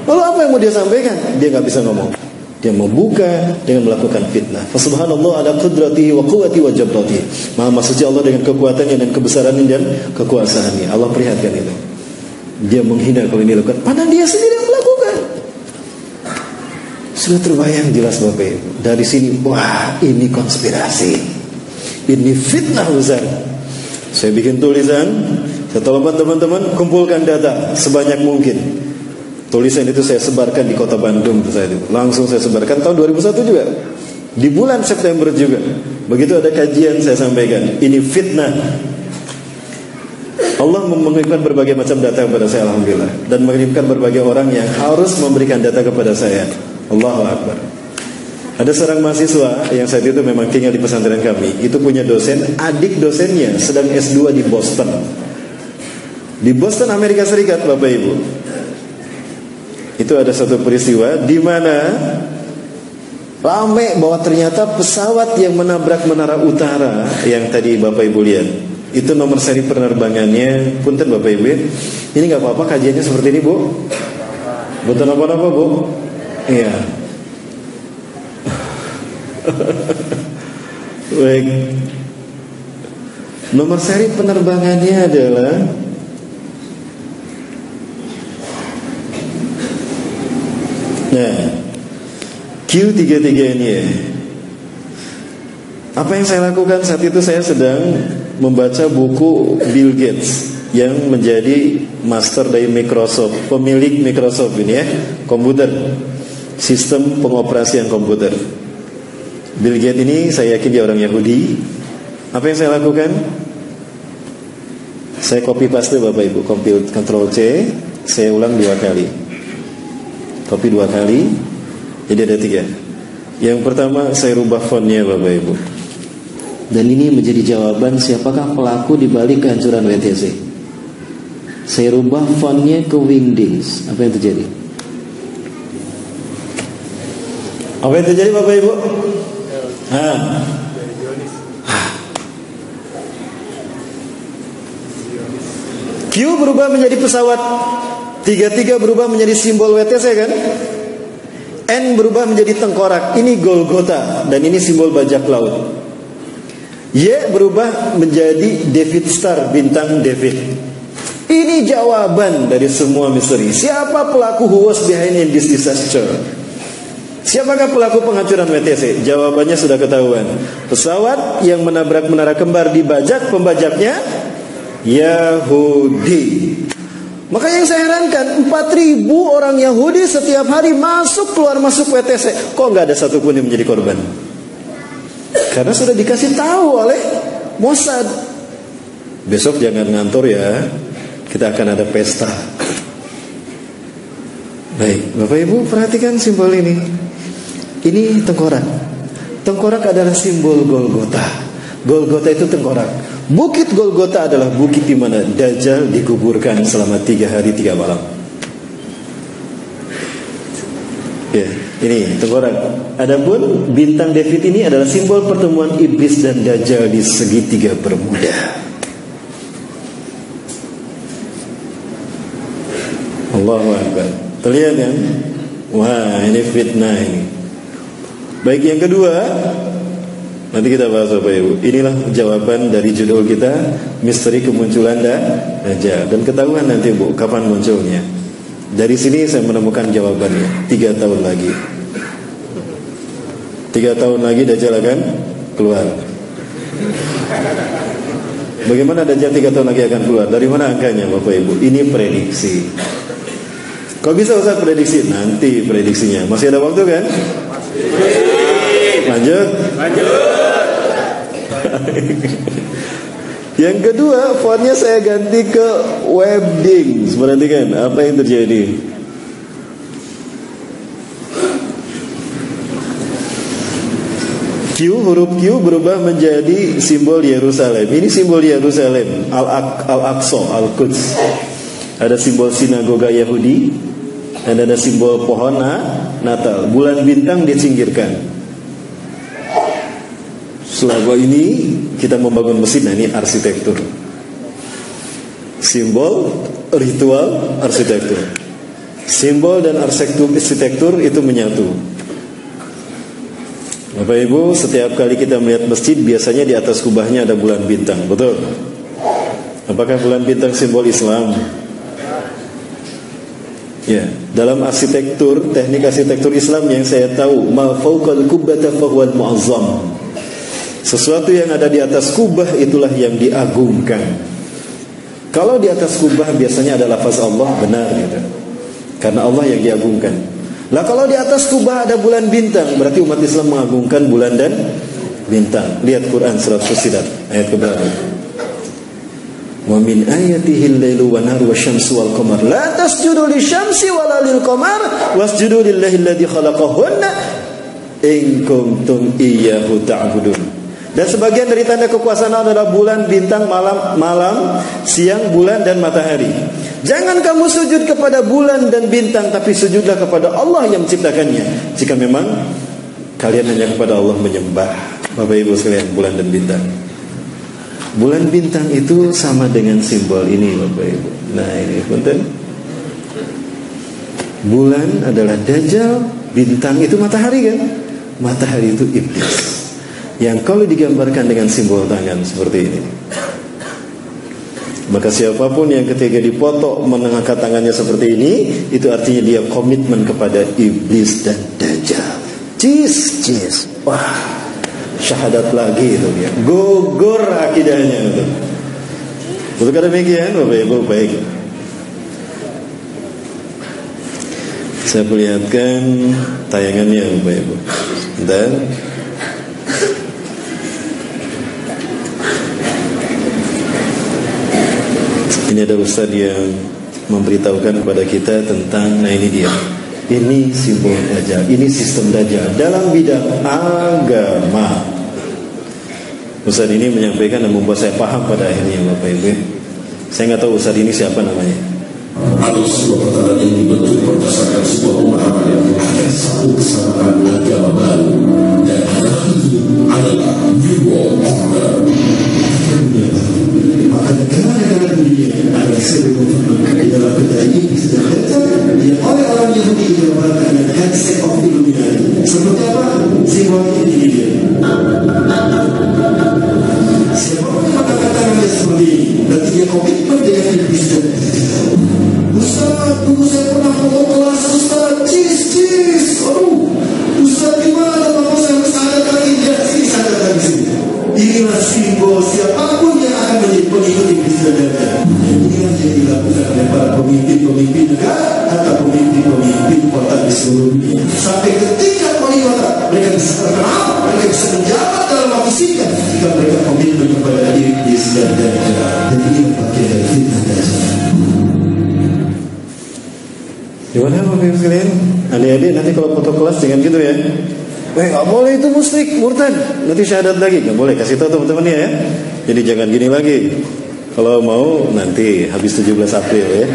S1: Lalu apa yang mau dia sampaikan? Dia gak bisa ngomong. Dia membuka dengan melakukan fitnah. Subhanallah ala qudratihi wa quwwati wa jabratihi. Maha suci Allah dengan kekuatannya dan kebesarannya dan kekuasaannya. Allah perlihatkan itu. Dia menghina kalau ini lakukan, padahal dia sendiri yang melakukan. Sudah terbayang jelas Bapak Ibu. Dari sini, wah ini konspirasi, ini fitnah besar. Saya bikin tulisan, saya telepon teman-teman, kumpulkan data sebanyak mungkin. Tulisan itu saya sebarkan di kota Bandung saat itu. Langsung saya sebarkan tahun 2001 juga. Di bulan September juga. Begitu ada kajian saya sampaikan, ini fitnah. Allah mengirimkan berbagai macam data kepada saya, alhamdulillah, dan mengirimkan berbagai orang yang harus memberikan data kepada saya. Allahu Akbar. Ada seorang mahasiswa yang saat itu memang tinggal di pesantren kami. Itu punya dosen, adik dosennya sedang S2 di Boston. Di Boston, Amerika Serikat, Bapak Ibu. Itu ada satu peristiwa di mana rame bahwa ternyata pesawat yang menabrak Menara Utara yang tadi Bapak Ibu lihat, itu nomor seri penerbangannya, punten Bapak Ibu, ini nggak apa-apa kajiannya seperti ini Bu, bukan apa-apa Bu, iya. Baik, nomor seri penerbangannya adalah Q33 ini ya. Apa yang saya lakukan saat itu? Saya sedang membaca buku Bill Gates yang menjadi master dari Microsoft, pemilik Microsoft ini ya, komputer, sistem pengoperasian komputer. Bill Gates ini saya yakin dia orang Yahudi. Apa yang saya lakukan? Saya copy paste Bapak Ibu, Ctrl C, saya ulang 2 kali. Copy 2 kali, jadi ada 3. Yang pertama saya rubah fontnya Bapak Ibu. Dan ini menjadi jawaban siapakah pelaku dibalik kehancuran WTC. Saya rubah fontnya ke Wingdings. Apa yang terjadi? Apa yang terjadi Bapak Ibu? Q berubah menjadi pesawat, 33 berubah menjadi simbol WTC kan? N berubah menjadi tengkorak, ini Golgota, dan ini simbol bajak laut. Y berubah menjadi David Star, bintang David. Ini jawaban dari semua misteri. Siapa pelaku, who was behind in this disaster? Siapakah pelaku penghancuran WTC? Jawabannya sudah ketahuan. Pesawat yang menabrak menara kembar dibajak, pembajaknya Yahudi. Maka yang saya herankan, 4.000 orang Yahudi setiap hari masuk keluar masuk WTC. Kok nggak ada satupun yang menjadi korban? Karena sudah dikasih tahu oleh Mossad. Besok jangan ngantor ya, kita akan ada pesta. Baik, Bapak Ibu perhatikan simbol ini. Ini tengkorak. Tengkorak adalah simbol Golgota. Golgota itu tengkorak. Bukit Golgota adalah bukit di mana Dajjal dikuburkan selama 3 hari 3 malam. Ya, ini tengkorak. Adapun bintang David ini adalah simbol pertemuan iblis dan Dajjal di segitiga Bermuda. Allahu Akbar. Terlihat kan? Wah, ini fitnah ini. Baik, yang kedua, nanti kita bahas Bapak Ibu. Inilah jawaban dari judul kita, misteri kemunculan Dajjal. Dan ketahuan nanti Bu, kapan munculnya. Dari sini saya menemukan jawabannya. 3 tahun lagi. 3 tahun lagi Dajjal akan keluar. Bagaimana Dajjal 3 tahun lagi akan keluar? Dari mana angkanya Bapak Ibu? Ini prediksi. Kok bisa Ustaz prediksi? Nanti prediksinya. Masih ada waktu kan? Lanjut. Yang kedua, fontnya saya ganti ke Webdings. Perhatikan apa yang terjadi. Huruf Q berubah menjadi simbol Yerusalem. Ini simbol Yerusalem, Al-Aqsa, Al-Quds. Ada simbol sinagoga Yahudi dan ada simbol pohon Natal. Bulan bintang disingkirkan. Setelah ini kita membangun masjid. Nah, ini arsitektur, simbol, ritual, arsitektur. Simbol dan arsitektur itu menyatu. Bapak Ibu, setiap kali kita melihat masjid, biasanya di atas kubahnya ada bulan bintang. Betul? Apakah bulan bintang simbol Islam? Ya, dalam arsitektur, teknik arsitektur Islam yang saya tahu, ma fawqal kubbata fahuwal mu'azzam. Sesuatu yang ada di atas kubah itulah yang diagungkan. Kalau di atas kubah biasanya ada lafaz Allah, benar gitu. Karena Allah yang diagungkan. Lah kalau di atas kubah ada bulan bintang, berarti umat Islam mengagungkan bulan dan bintang. Lihat Quran surat Fussilat ayat keberapa? Wa min ayatihi al-lailu wan naharu wasyamsu wal qamar la tasjudu lisyamsi wala lil qamar wasjudu lillahi alladzi khalaqahunna in kuntum iyyahu ta'budun. Dan sebagian dari tanda kekuasaan adalah bulan, bintang, malam, siang, bulan dan matahari. Jangan kamu sujud kepada bulan dan bintang, tapi sujudlah kepada Allah yang menciptakannya. Jika memang kalian hanya kepada Allah menyembah. Bapak Ibu sekalian, bulan dan bintang. Bulan bintang itu sama dengan simbol ini Bapak Ibu. Nah ini punten. Bulan adalah Dajjal, bintang itu matahari kan? Matahari itu iblis. Yang kalau digambarkan dengan simbol tangan seperti ini, maka siapapun yang ketika dipoto mengangkat tangannya seperti ini, itu artinya dia komitmen kepada iblis dan Dajjal. Cis. Wah, syahadat lagi itu dia. Gugur akidahnya itu. Betul demikian Bapak Ibu. Baik, saya perlihatkan tayangannya Bapak Ibu. Dan ini ada Ustaz yang memberitahukan kepada kita tentang, nah ini dia, ini simbol Dajjal, ini sistem Dajjal dalam bidang agama. Ustaz ini menyampaikan dan membuat saya paham pada akhirnya Bapak Ibu. Saya nggak tahu Ustaz ini siapa namanya.
S3: Ada sebuah perkara yang dibentuk berdasarkan sebuah pemahaman yang merupakan satu kesamaan agama baru, dan itu adalah New World Order. Maka negara-negara dunia akan sering memperkenalkan di dalam peta iblis dan Dajjal yang oleh orang Yahudi dinamakan dengan handshake of Illuminati. Seperti apa? Simbolnya ini dia. Siapapun mengatakan seperti ini, nanti dia komitmen dengan iblis dan Dajjal. Ustaz, dulu saya pernah mau kelas Ustaz, cis. Aduh, Ustaz gimana kalau saya sadar lagi? Ya, sini sadar lagi sini. Inilah simbol siapapun yang akan menjadi pengikut iblis dan Dajjal. Inilah yang dilakukan oleh para pemimpin negara atau pemimpin kota di seluruh dunia. Sampai ketika mereka bisa terkenal, mereka bisa menjabat dalam waktu singkat jika mereka komitmen kepada iblis dan Dajjal. Dan ini bagian dari fitnah Dajjal.
S1: Gimana Bapak Ibu sekalian? Adik-adik nanti kalau foto kelas jangan gitu ya. Nggak boleh, itu musyrik, murtad. Nanti syahadat lagi, nggak boleh. Kasih tahu teman-temannya ya. Jadi jangan gini lagi. Kalau mau nanti habis 17 April ya.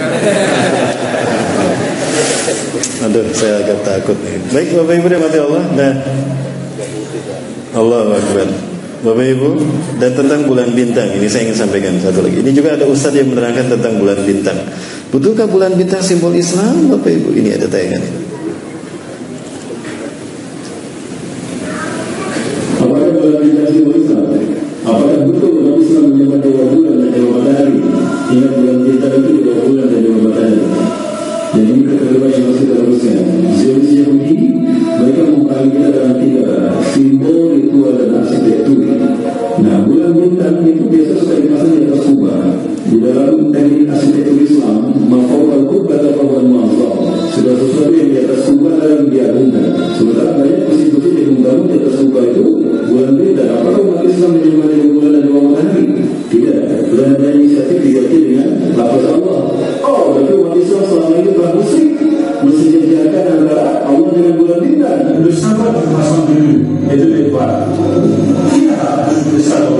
S1: Aduh, saya agak takut nih. Baik Bapak Ibu rahmati Allah. Nah, Allahu Akbar. Bapak Ibu, dan tentang bulan bintang ini saya ingin sampaikan satu lagi. Ini juga ada ustadz yang menerangkan tentang bulan bintang. Betulkah bulan bintang simbol Islam, Bapak Ibu? Ini ada tayangan ini.
S4: Apakah bulan bintang simbol Islam? Apakah betul umat Islam menyembah dewa bulan dan dewa matahari? Ingat bulan bintang itu dewa bulan dan dewa matahari. Dan ini kedua yang masih teruskan. Zionis Yahudi mereka memahami kita dalam 3 simbol itu adalah arsitektur. Nah, bulan bintang itu biasa suka dipasang di atas kubah. Di dalam teknik arsitektur Islam, mafawal kubah atau mafawal muazzam, sudah sesuatu yang di atas kubah dalam diagungkan. Sementara banyak masjid-masjid yang membangun di atas kubah itu bulan bintang. Apakah umat Islam menyembah dewa bulan dan dewa matahari? Tidak. Sudah ada inisiatif diganti dengan lafaz Allah. Oh, berarti umat Islam selama ini telah musyrik mensejajarkan antara Allah dengan bulan bintang.
S2: Bersama bersama dulu itu lebar. Iya, bersama.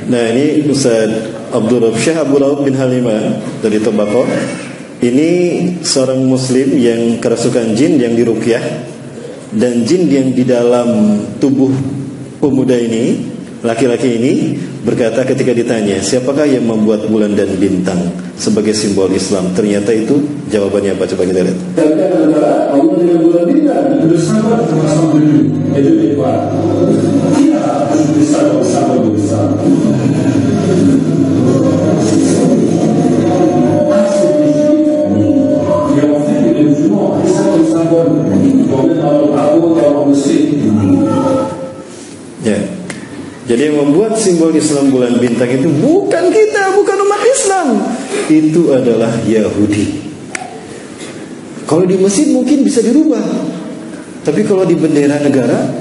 S1: Nah, ini Ustaz Syekh Abdul Rauf bin Halimah dari Tobako. Ini seorang muslim yang kerasukan jin yang diruqyah, dan jin yang di dalam tubuh pemuda ini, laki-laki ini, berkata ketika ditanya, siapakah yang membuat bulan dan bintang sebagai simbol Islam? Ternyata itu jawabannya apa? Coba kita lihat.
S4: Antara Allah dengan bulan bintang.
S2: Bersama dulu itu lebar. Iya, bersama.
S1: Ya. Jadi yang membuat simbol Islam bulan bintang itu bukan kita, bukan umat Islam. Itu adalah Yahudi. Kalau di masjid mungkin bisa dirubah, tapi kalau di bendera negara,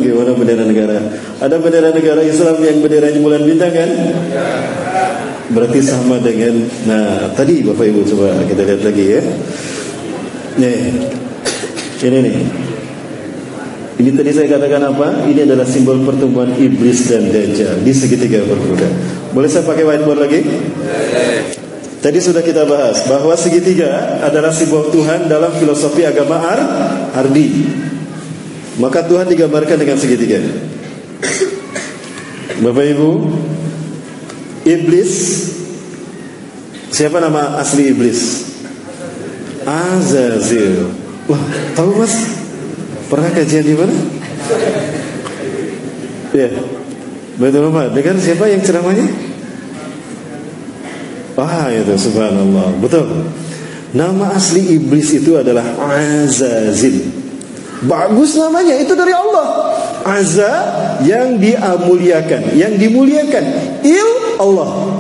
S1: gimana bendera negara? Ada bendera negara Islam yang benderanya bulan bintang kan? Berarti sama dengan, nah tadi Bapak Ibu coba kita lihat lagi ya. Nih, ini nih. Ini tadi saya katakan apa? Ini adalah simbol pertemuan iblis dan dajjal di segitiga bermuda. Boleh saya pakai whiteboard lagi? Tadi sudah kita bahas bahwa segitiga adalah simbol Tuhan dalam filosofi agama Ardi. Maka Tuhan digambarkan dengan segitiga. Bapak Ibu, iblis, siapa nama asli iblis? Azazil. Wah, tahu Mas? Pernah kajian di mana? Ya, betul Pak. Dengan siapa yang ceramahnya? Ah, itu subhanallah. Betul. Nama asli iblis itu adalah Azazil. Bagus namanya, itu dari Allah. Azza yang dimuliakan, yang dimuliakan. Allah.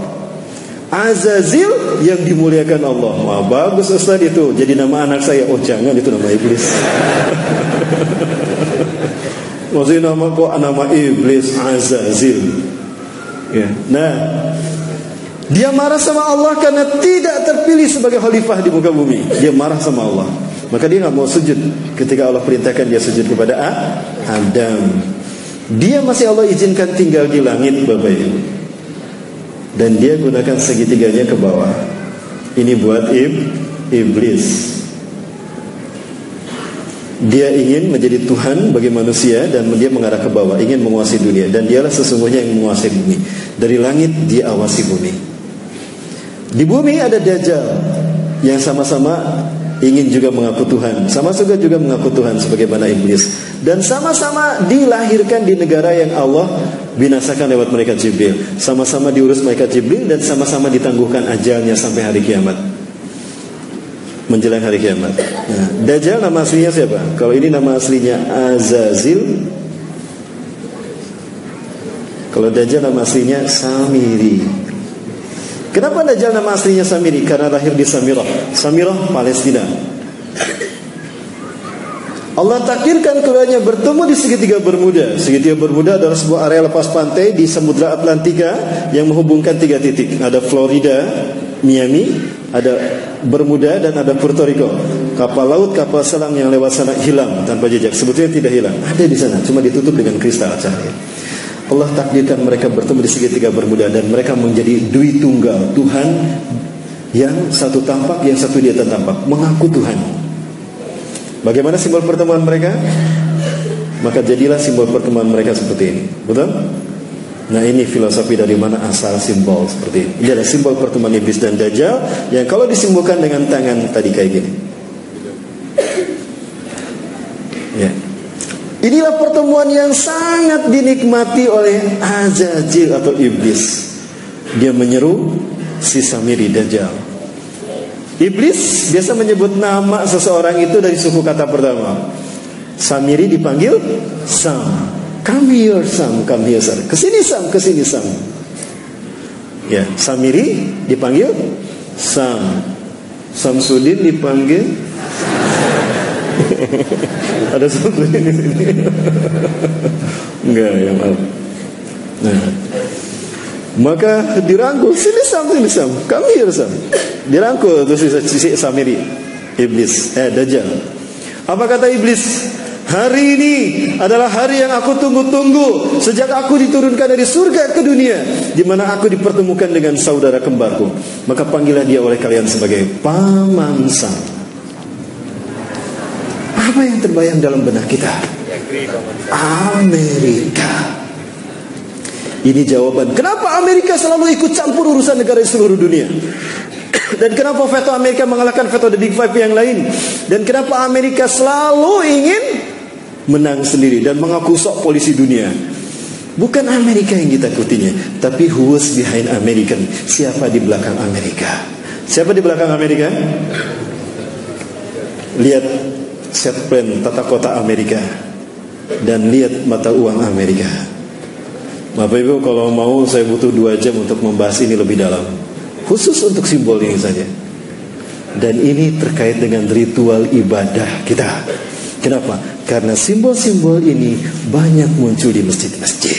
S1: Azazil yang dimuliakan Allah. Wah, bagus Ustaz itu. Jadi nama anak saya. Oh jangan, itu nama iblis. Maksudnya nama kok nama iblis Azazil. Ya. Nah, dia marah sama Allah karena tidak terpilih sebagai khalifah di muka bumi. Dia marah sama Allah. Maka dia nggak mau sujud ketika Allah perintahkan dia sujud kepada Adam. Dia masih Allah izinkan tinggal di langit, Bapak Ibu. Dan dia gunakan segitiganya ke bawah. Ini buat iblis. Dia ingin menjadi Tuhan bagi manusia dan dia mengarah ke bawah, ingin menguasai dunia. Dan dialah sesungguhnya yang menguasai bumi. Dari langit dia awasi bumi. Di bumi ada Dajjal yang sama-sama ingin juga mengaku Tuhan, sama-sama juga mengaku Tuhan sebagaimana iblis. Dan sama-sama dilahirkan di negara yang Allah binasakan lewat malaikat Jibril. Sama-sama diurus malaikat Jibril dan sama-sama ditangguhkan ajalnya sampai hari kiamat, menjelang hari kiamat. Nah, Dajjal nama aslinya siapa? Kalau ini nama aslinya Azazil. Kalau Dajjal nama aslinya Samiri. Kenapa Dajjal nama aslinya Samiri? Karena lahir di Samirah, Palestina. Allah takdirkan keduanya bertemu di segitiga Bermuda. Segitiga Bermuda adalah sebuah area lepas pantai di Samudra Atlantika yang menghubungkan 3 titik. Ada Florida, Miami, ada Bermuda, dan ada Puerto Rico. Kapal laut, kapal selam yang lewat sana hilang tanpa jejak. Sebetulnya tidak hilang, ada di sana, cuma ditutup dengan kristal cahaya. Allah takdirkan mereka bertemu di segitiga Bermuda dan mereka menjadi Dwi Tunggal, Tuhan Yang satu tampak, yang satu dia tak tampak, mengaku Tuhan. Bagaimana simbol pertemuan mereka? Maka jadilah simbol pertemuan mereka seperti ini. Betul? Nah, ini filosofi dari mana asal simbol seperti ini. Ini adalah simbol pertemuan iblis dan Dajjal yang kalau disimbolkan dengan tangan tadi kayak gini. Ya. Inilah pertemuan yang sangat dinikmati oleh Azazil atau iblis. Dia menyeru si Samiri Dajjal. Iblis biasa menyebut nama seseorang itu dari suku kata pertama. Samiri dipanggil Sam. Come here Sam, come here Sam. Kesini Sam, kesini Sam. Ya, Samiri dipanggil Sam. Samsudin dipanggil ada Samsudin di sini. Enggak ya, maaf. Nah, maka dirangkul, sini Sam, come here Sam. Dirangkul terus si Samiri, iblis, Dajjal. Apa kata iblis? Hari ini adalah hari yang aku tunggu-tunggu sejak aku diturunkan dari surga ke dunia, di mana aku dipertemukan dengan saudara kembarku. Maka panggillah dia oleh kalian sebagai Paman Sam. Apa yang terbayang dalam benak kita? Amerika. Ini jawaban kenapa Amerika selalu ikut campur urusan negara di seluruh dunia. Dan kenapa veto Amerika mengalahkan veto The Big Five yang lain. Dan kenapa Amerika selalu ingin menang sendiri dan mengaku sok polisi dunia. Bukan Amerika yang ditakutinya, tapi who was behind American. Siapa di belakang Amerika? Siapa di belakang Amerika? Lihat set plan tata kota Amerika dan lihat mata uang Amerika. Bapak Ibu, kalau mau saya butuh 2 jam untuk membahas ini lebih dalam, khusus untuk simbol ini saja. Dan ini terkait dengan ritual ibadah kita. Kenapa? Karena simbol-simbol ini banyak muncul di masjid-masjid.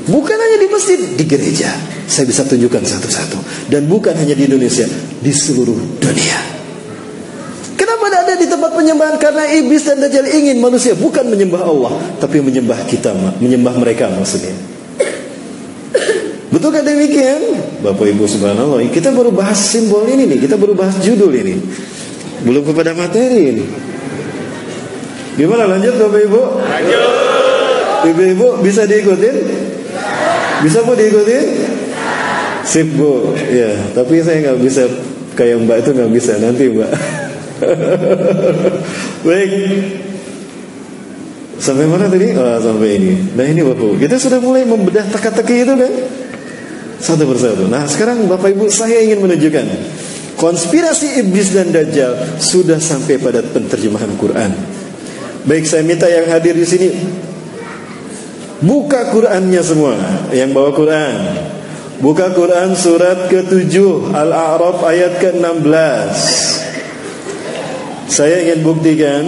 S1: Bukan hanya di masjid, di gereja. Saya bisa tunjukkan satu-satu. Dan bukan hanya di Indonesia, di seluruh dunia. Kenapa tidak ada di tempat penyembahan? Karena iblis dan Dajjal ingin manusia bukan menyembah Allah, tapi menyembah kita, menyembah mereka maksudnya. Betul kan demikian? Bapak Ibu subhanallah, kita baru bahas simbol ini nih, kita baru bahas judul ini. Belum kepada materi ini. Gimana lanjut Bapak Ibu? Lanjut. Ibu-ibu bisa diikutin? Bisa Bu diikutin? Sip Bu. Ya, tapi saya nggak bisa kayak Mbak itu, nggak bisa nanti Mbak. Baik. Sampai mana tadi? Oh, sampai ini. Nah ini Bapak, kita sudah mulai membedah teka-teki itu kan? Satu persatu. Nah sekarang Bapak Ibu, saya ingin menunjukkan konspirasi iblis dan Dajjal sudah sampai pada penterjemahan Quran. Baik, saya minta yang hadir di sini buka Qurannya semua. Yang bawa Quran, buka Quran surat ke-7 Al-A'raf ayat ke-16. Saya ingin buktikan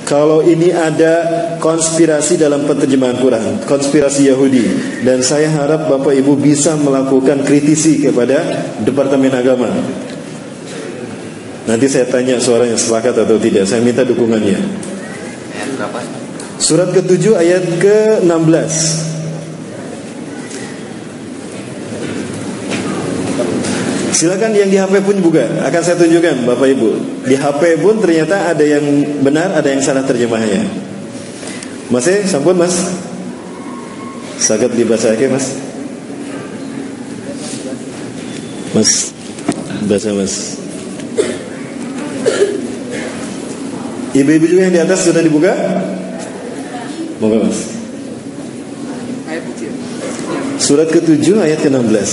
S1: kalau ini ada konspirasi dalam penterjemahan Quran, konspirasi Yahudi. Dan saya harap Bapak Ibu bisa melakukan kritisi kepada Departemen Agama. Nanti saya tanya suaranya sepakat atau tidak. Saya minta dukungannya. Surat ke-7 ayat ke-16. Silakan yang di HP pun buka. Akan saya tunjukkan Bapak Ibu. Di HP pun ternyata ada yang benar, ada yang salah terjemahnya. Masih sampun Mas? Saged dibaca ke Mas? Mas baca Mas. Ibu-ibu juga yang di atas sudah dibuka? Moga Mas. Surat ke-7 ayat ke-16.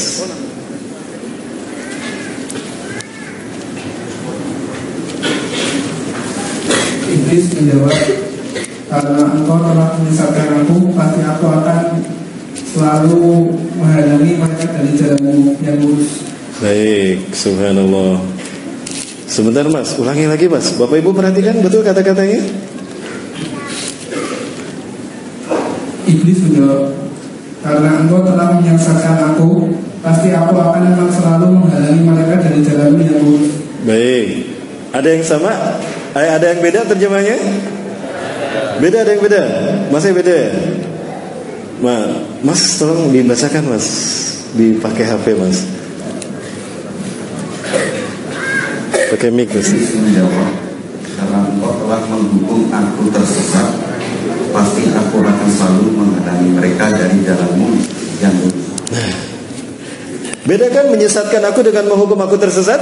S5: Iblis menjawab, karena engkau telah menyesatkan aku, pasti aku akan selalu menghalangi mereka dari jalanmu yang lurus. Baik,
S1: subhanallah. Sebentar Mas, ulangi lagi Mas. Bapak Ibu perhatikan betul kata-katanya.
S5: Iblis menjawab, karena engkau telah menyesatkan aku, pasti aku akan selalu menghalangi mereka dari jalanmu yang lurus.
S1: Baik. Ada yang sama? Ada yang beda terjemahnya? Beda, ada yang beda? Masih beda? Mas, tolong dibacakan Mas. Dipakai HP Mas. Pakai mic terus.
S6: Menjawab, karena engkau telah menghukum aku tersesat, pasti aku akan selalu menghalangi mereka dari jalanmu yang lurus.
S1: Bedakan menyesatkan aku dengan menghukum aku tersesat.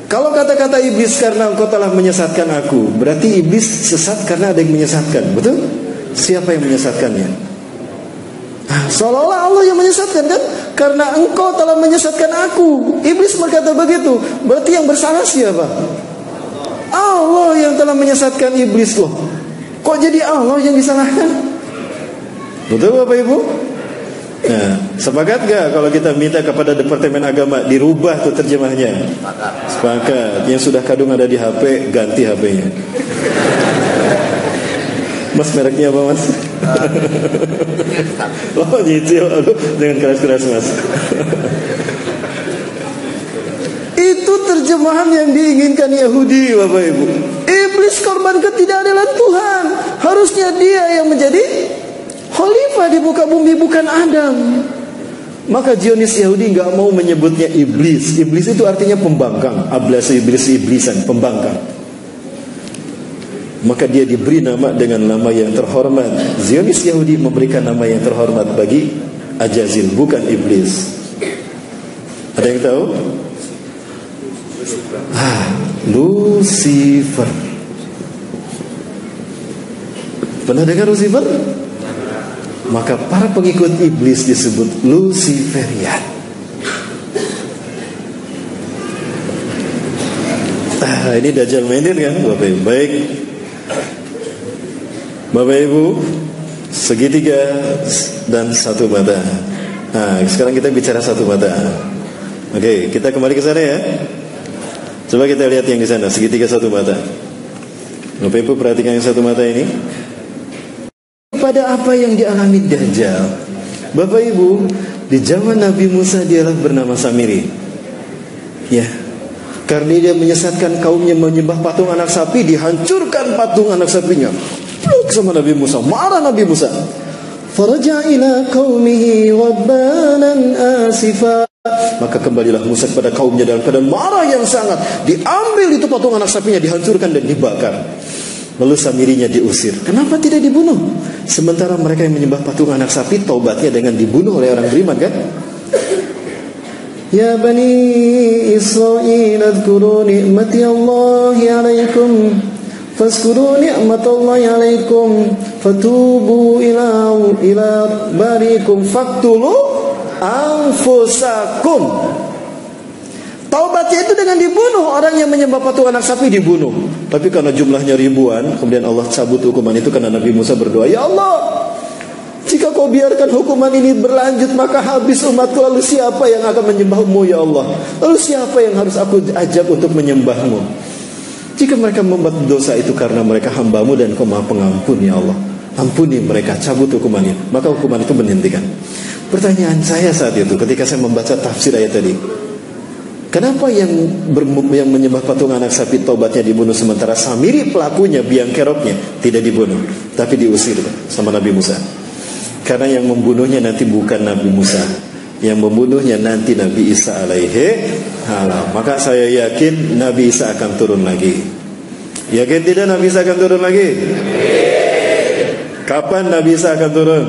S1: Kalau kata-kata iblis karena engkau telah menyesatkan aku, berarti iblis sesat karena ada yang menyesatkan, betul? Siapa yang menyesatkannya? Seolah-olah Allah yang menyesatkan kan? Karena engkau telah menyesatkan aku. Iblis berkata begitu. Berarti yang bersalah siapa? Allah yang telah menyesatkan iblis loh. Kok jadi Allah yang disalahkan? Betul Bapak Ibu? Nah, sepakat gak kalau kita minta kepada Departemen Agama dirubah tuh terjemahnya? Sepakat. Yang sudah kadung ada di HP, ganti HP-nya. Mas, mereknya apa Mas? Oh nyicil. Aduh, jangan keras-keras Mas. Itu terjemahan yang diinginkan Yahudi Bapak Ibu. Iblis korban ketidakadilan Tuhan. Harusnya dia yang menjadi khalifah di muka bumi, bukan Adam. Maka Zionis Yahudi gak mau menyebutnya iblis. Iblis itu artinya pembangkang. Ablasa iblis, iblisan, pembangkang. Maka dia diberi nama dengan nama yang terhormat. Zionis Yahudi memberikan nama yang terhormat bagi Ajazil, bukan iblis. Ada yang tahu? Lucifer. Pernah dengar Lucifer? Maka para pengikut iblis disebut Luciferian. Ini Dajjal Mainir kan Bapak Ibu. Baik Bapak Ibu, segitiga dan satu mata. Sekarang kita bicara satu mata. Oke, kita kembali ke sana ya. Coba kita lihat yang di sana, segitiga satu mata. Bapak Ibu perhatikan yang satu mata ini. Pada apa yang dialami Dajjal, Bapak Ibu, di zaman Nabi Musa dialah bernama Samiri. Ya, karena dia menyesatkan kaumnya menyembah patung anak sapi, dihancurkan patung anak sapinya. Sama Nabi Musa, marah Nabi Musa. Faraja ila qaumihi ghadbanan asifa. Maka kembalilah Musa kepada kaumnya dalam keadaan marah yang sangat. Diambil itu patung anak sapinya, dihancurkan dan dibakar. Lalu Samirinya diusir. Kenapa tidak dibunuh? Sementara mereka yang menyembah patung anak sapi, taubatnya dengan dibunuh oleh orang beriman kan? Ya Bani Israel, adhkuru ni'mati Allahi alaikum, fazkuru ni'matallahi alaikum, fatubu ila barikum, faktulu anfusakum. Taubatnya itu dengan dibunuh. Orang yang menyembah patung anak sapi dibunuh. Tapi karena jumlahnya ribuan, kemudian Allah cabut hukuman itu karena Nabi Musa berdoa, ya Allah, jika kau biarkan hukuman ini berlanjut, maka habis umatku. Lalu siapa yang akan menyembahmu ya Allah? Lalu siapa yang harus aku ajak untuk menyembahmu? Jika mereka membuat dosa itu karena mereka hambamu dan kau maha pengampun ya Allah, ampuni mereka, cabut hukumannya. Maka hukuman itu menghentikan. Pertanyaan saya saat itu ketika saya membaca tafsir ayat tadi, kenapa yang menyembah patung anak sapi taubatnya dibunuh, sementara Samiri pelakunya, biang keroknya tidak dibunuh, tapi diusir sama Nabi Musa? Karena yang membunuhnya nanti bukan Nabi Musa, yang membunuhnya nanti Nabi Isa alaihi salam. Maka saya yakin Nabi Isa akan turun lagi. Yakin tidak Nabi Isa akan turun lagi? Kapan Nabi Isa akan turun?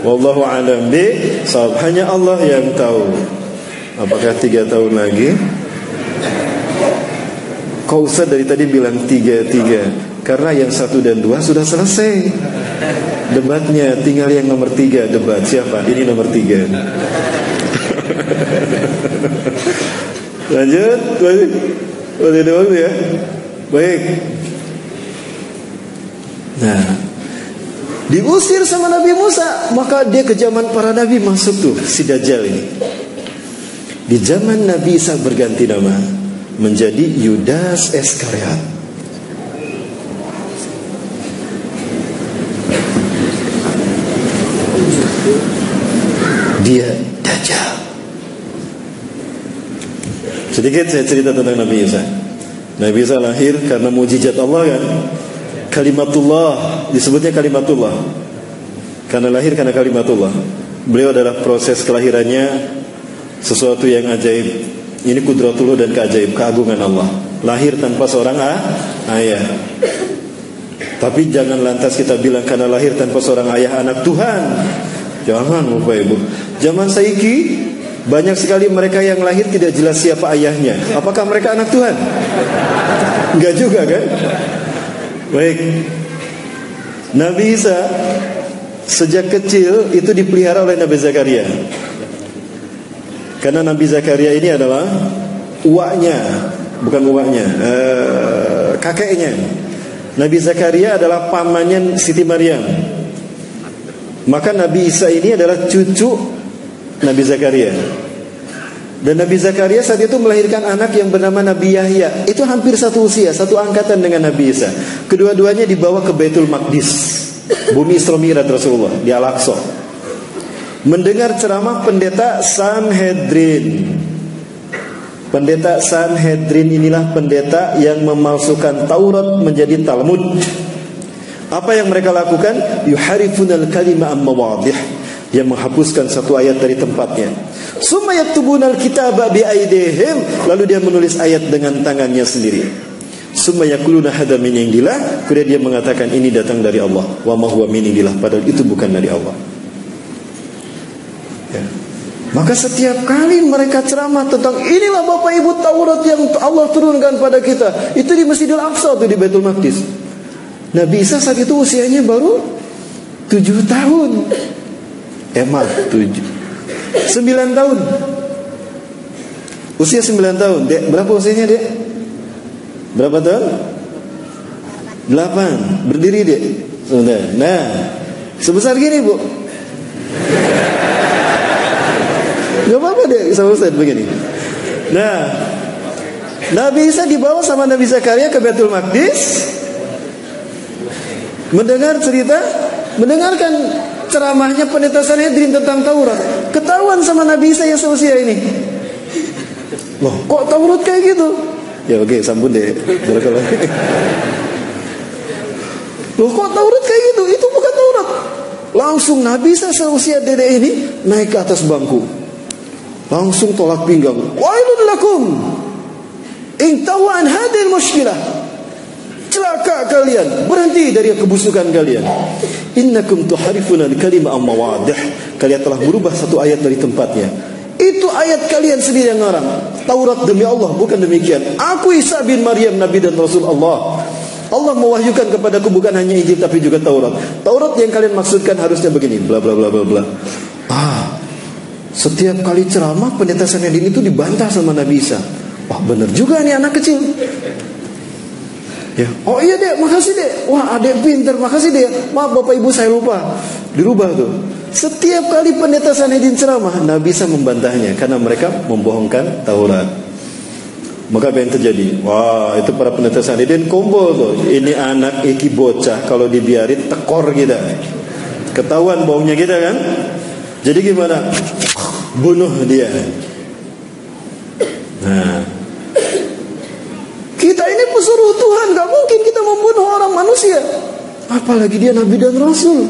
S1: Wallahu a'lam bishawab. Hanya Allah yang tahu. Apakah 3 tahun lagi? Kau Ustaz dari tadi bilang 3. Karena yang 1 dan 2 sudah selesai debatnya, tinggal yang nomor 3 debat. Siapa? Ini nomor 3. Lanjut. Masih ada waktu ya. Baik. Nah, diusir sama Nabi Musa. Maka dia ke zaman para nabi masuk tuh si Dajjal ini. Di zaman Nabi Isa berganti nama menjadi Yudas Iskariot. Dia Dajjal. Sedikit saya cerita tentang Nabi Isa. Nabi Isa lahir karena mukjizat Allah kan. Kalimatullah, disebutnya kalimatullah karena lahir karena kalimatullah. Beliau adalah proses kelahirannya sesuatu yang ajaib. Ini kudratullah dan keagungan Allah. Lahir tanpa seorang ayah. Tapi jangan lantas kita bilang karena lahir tanpa seorang ayah anak Tuhan. Jangan Bapak Ibu. Zaman saiki banyak sekali mereka yang lahir tidak jelas siapa ayahnya. Apakah mereka anak Tuhan? Enggak juga kan? Baik. Nabi Isa sejak kecil itu dipelihara oleh Nabi Zakaria. Karena Nabi Zakaria ini adalah kakeknya. Nabi Zakaria adalah pamannya Siti Maryam. Maka Nabi Isa ini adalah cucu Nabi Zakaria. Dan Nabi Zakaria saat itu melahirkan anak yang bernama Nabi Yahya. Itu hampir satu usia, satu angkatan dengan Nabi Isa. Kedua-duanya dibawa ke Baitul Maqdis, bumi Isra Mi'raj Rasulullah, di Al-Aqsa. Mendengar ceramah pendeta Sanhedrin. Pendeta Sanhedrin inilah pendeta yang memalsukan Taurat menjadi Talmud. Apa yang mereka lakukan? Yuharifunal kalima am mawadih, yang menghapuskan satu ayat dari tempatnya. Summa yaktubunal kitaba bi aidihim, lalu dia menulis ayat dengan tangannya sendiri. Summa yaquluna hadza min indillah, kemudian dia mengatakan ini datang dari Allah. Wa ma huwa min indillah, padahal itu bukan dari Allah. Ya. Maka setiap kali mereka ceramah tentang inilah Bapak Ibu Taurat yang Allah turunkan pada kita, itu di Masjidil Aqsa, itu di Baitul Maqdis. Nabi Isa saat itu usianya baru 7 tahun. 9 tahun. Usia 9 tahun. Dek, berapa usianya, Dek? Berapa tahun? 8. Berdiri, Dek. Nah, sebesar gini, Bu. Gak apa-apa, Dek, sama Ustaz begini. Nah, Nabi Isa dibawa sama Nabi Zakaria ke Baitul Maqdis, mendengarkan ceramahnya pendeta Sanhedrin tentang Taurat. Ketahuan sama Nabi Isa yang seusia ini. Loh, kok Taurat kayak gitu? Ya oke, sambut deh. Loh, kok Taurat kayak gitu? Itu bukan Taurat. Langsung Nabi Isa seusia dedek ini naik ke atas bangku. Langsung tolak pinggang. Wailun lakum in tawan hadil mushkilah. Celaka kalian, berhenti dari kebusukan kalian. Innakum tuharifuna al-kalima am mawadih. Kalian telah merubah satu ayat dari tempatnya. Itu ayat kalian sendiri yang ngarang. Taurat demi Allah, bukan demikian. Aku Isa bin Maryam, Nabi dan Rasul Allah. Allah mewahyukan kepadaku bukan hanya Injil tapi juga Taurat. Taurat yang kalian maksudkan harusnya begini, bla bla bla bla bla. Setiap kali ceramah pendeta Sanhedrin itu dibantah sama Nabi Isa. Wah, benar juga nih anak kecil. Ya. Oh iya Dek, makasih Dek. Wah adek pinter, makasih Dek. Maaf Bapak Ibu saya lupa. Dirubah tuh. Setiap kali pendeta Sanhedrin ceramah, Nabi Isa membantahnya karena mereka membohongkan Taurat. Maka apa yang terjadi? Wah, itu para pendeta Sanhedrin kumpul tuh. Ini anak iki bocah kalau dibiarin tekor kita. Ketahuan bohongnya kita kan? Jadi gimana? Bunuh dia. Nah, kita ini pesuruh Tuhan, gak mungkin kita membunuh orang manusia, apalagi dia Nabi dan Rasul.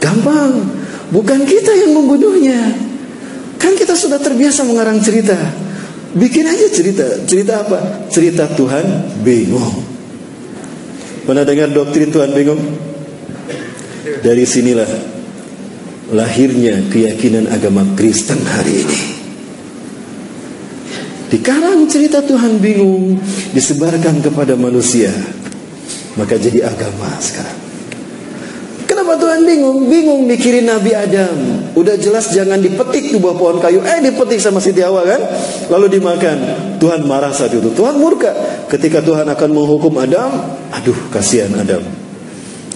S1: Gampang, bukan kita yang membunuhnya. Kan kita sudah terbiasa mengarang cerita. Bikin aja cerita. Cerita apa? Cerita Tuhan bingung. Pernah dengar doktrin Tuhan bingung? Dari sinilah lahirnya keyakinan agama Kristen hari ini. Dikarang cerita Tuhan bingung, disebarkan kepada manusia, maka jadi agama sekarang. Kenapa Tuhan bingung? Bingung mikirin Nabi Adam. Udah jelas jangan dipetik di bawah pohon kayu. Dipetik sama Siti Hawa kan? Lalu dimakan. Tuhan marah saat itu. Tuhan murka. Ketika Tuhan akan menghukum Adam, aduh kasihan Adam.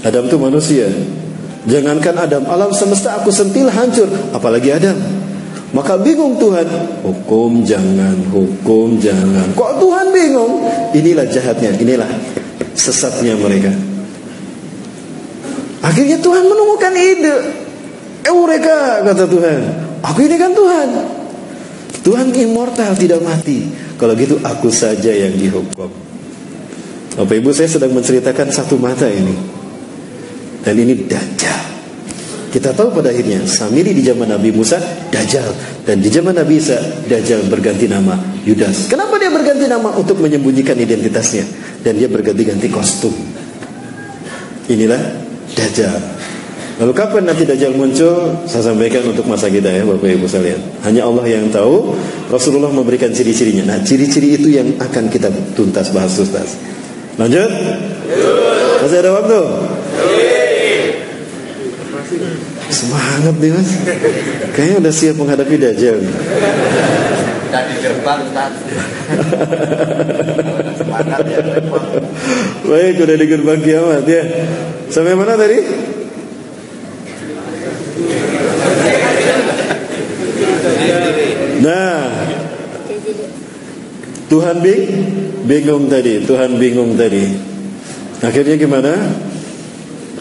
S1: Adam itu manusia. Jangankan Adam, alam semesta aku sentil hancur, apalagi Adam. Maka bingung Tuhan, hukum jangan. Kok Tuhan bingung? Inilah jahatnya, inilah sesatnya mereka. Akhirnya Tuhan menemukan ide. Eureka, kata Tuhan. Aku ini kan Tuhan. Tuhan immortal, tidak mati. Kalau gitu aku saja yang dihukum. Bapak Ibu, saya sedang menceritakan satu mata ini. Dan ini Dajjal. Kita tahu pada akhirnya Samiri di zaman Nabi Musa Dajjal, dan di zaman Nabi Isa Dajjal berganti nama Yudas. Kenapa dia berganti nama? Untuk menyembunyikan identitasnya, dan dia berganti-ganti kostum. Inilah Dajjal. Lalu kapan nanti Dajjal muncul? Saya sampaikan untuk masa kita ya Bapak Ibu sekalian. Hanya Allah yang tahu. Rasulullah memberikan ciri-cirinya. Nah, ciri-ciri itu yang akan kita tuntas bahas Ustaz. Lanjut? Masih ada waktu? Semangat nih Mas. Kayaknya udah siap menghadapi Dajjal.
S6: Udah di gerbang Ustaz. Semangat ya.
S1: Baik, udah di gerbang kiamat ya. Sampai mana tadi? Nah, Tuhan bingung tadi. Tuhan bingung tadi. Akhirnya gimana?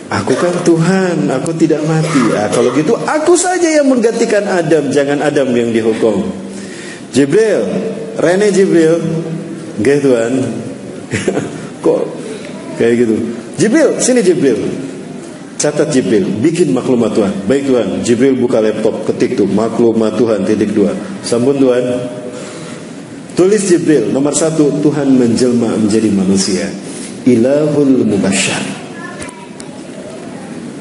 S1: Aku kan Tuhan, aku tidak mati. Kalau gitu aku saja yang menggantikan Adam, jangan Adam yang dihukum. Jibril, Rene Jibril, nggih Tuhan. Kok kayak gitu? Jibril, sini Jibril. Catat Jibril, bikin maklumat Tuhan. Baik Tuhan. Jibril buka laptop, ketik tuh maklumat Tuhan .2. Sambung Tuhan. Tulis Jibril, nomor 1, Tuhan menjelma menjadi manusia. Ilahul Mubasyar.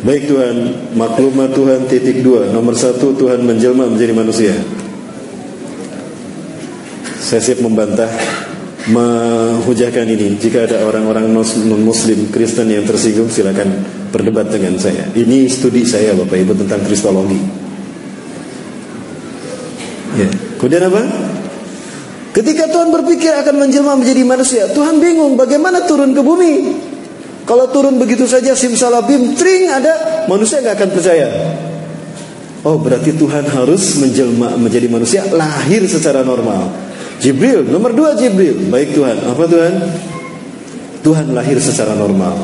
S1: Baik Tuhan, maklumat Tuhan .2. Nomor 1, Tuhan menjelma menjadi manusia. Saya siap membantah, menghujahkan ini. Jika ada orang-orang non-muslim Kristen yang tersinggung, silakan berdebat dengan saya. Ini studi saya Bapak Ibu tentang kristologi ya. Kemudian apa? Ketika Tuhan berpikir akan menjelma menjadi manusia, Tuhan bingung bagaimana turun ke bumi. Kalau turun begitu saja simsalabim, tring ada, manusia gak akan percaya. Oh, berarti Tuhan harus menjelma menjadi manusia, lahir secara normal. Jibril, nomor 2 Jibril. Baik Tuhan, apa Tuhan? Tuhan lahir secara normal.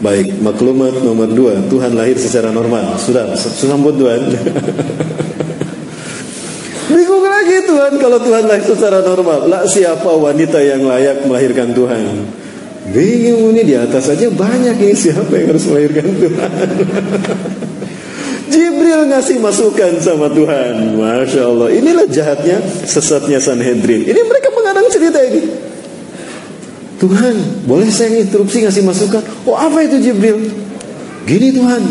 S1: Baik, maklumat nomor 2, Tuhan lahir secara normal. Sudah, sambut Tuhan. Bingung lagi Tuhan kalau Tuhan lahir secara normal. Lah, siapa wanita yang layak melahirkan Tuhan? Bingung ini, di atas saja banyak ini, siapa yang harus melahirkan Tuhan? Jibril ngasih masukan sama Tuhan. Masya Allah. Inilah jahatnya, sesatnya Sanhedrin. Ini mereka mengadang cerita ini. Tuhan, boleh saya interupsi ngasih masukan? Oh, apa itu Jibril? Gini Tuhan,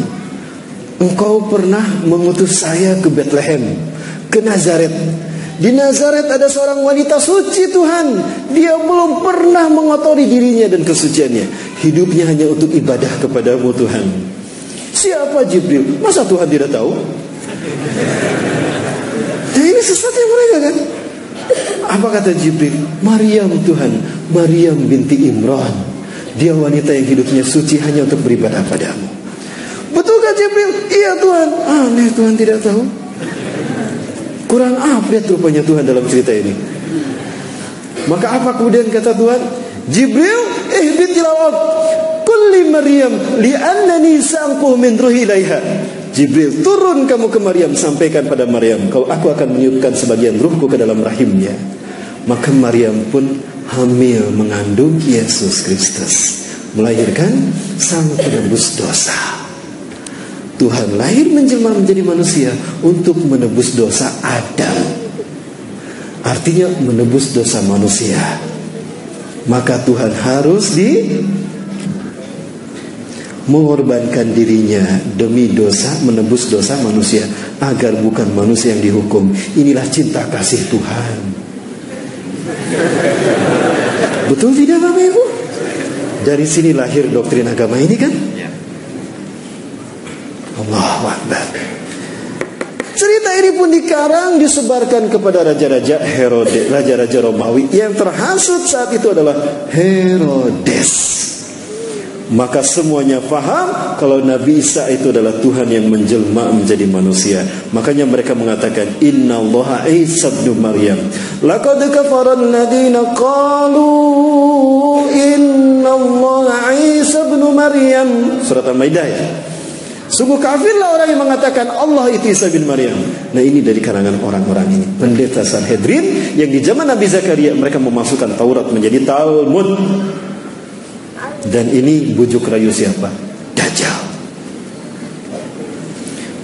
S1: Engkau pernah mengutus saya ke Bethlehem, ke Nazaret. Di Nazaret ada seorang wanita suci Tuhan. Dia belum pernah mengotori dirinya dan kesuciannya. Hidupnya hanya untuk ibadah kepadamu Tuhan. Siapa Jibril? Masa Tuhan tidak tahu? Nah, ini sesatnya mereka kan. Apa kata Jibril? Maryam Tuhan, Maryam binti Imran. Dia wanita yang hidupnya suci hanya untuk beribadah padamu. Betulkah Jibril? Iya Tuhan. Aneh, Tuhan tidak tahu. Kurang update rupanya Tuhan dalam cerita ini. Maka apa kemudian kata Tuhan? Jibril, ihbit ila ard kulli Maryam li'annani sa'anquh min ruhi ilaiha. Jibril, turun kamu ke Maryam, sampaikan pada Maryam, kalau aku akan meniupkan sebagian ruhku ke dalam rahimnya. Maka Maryam pun hamil mengandung Yesus Kristus, melahirkan sang penebus dosa. Tuhan lahir menjelma menjadi manusia untuk menebus dosa Adam. Artinya menebus dosa manusia. Maka Tuhan harus mengorbankan dirinya demi dosa, menebus dosa manusia, agar bukan manusia yang dihukum. Inilah cinta kasih Tuhan. Betul tidak Bapak Ibu? Dari sini lahir doktrin agama ini kan? Allahu Akbar. Cerita ini pun dikarang, disebarkan kepada raja-raja Herodes, raja-raja Romawi. Yang terhasut saat itu adalah Herodes. Maka semuanya faham kalau Nabi Isa itu adalah Tuhan yang menjelma menjadi manusia. Makanya mereka mengatakan Inna Allaha Isa ibn Maryam. Laqad kafara alladziina qalu Inna Allaha Isa ibn Maryam. Surat Al-Maidah ya. Sungguh kafirlah orang yang mengatakan Allah itu Isa bin Maryam. Nah, ini dari kalangan orang-orang ini, pendeta Sanhedrin yang di zaman Nabi Zakaria mereka memasukkan Taurat menjadi Talmud. Dan ini bujuk rayu siapa? Dajjal.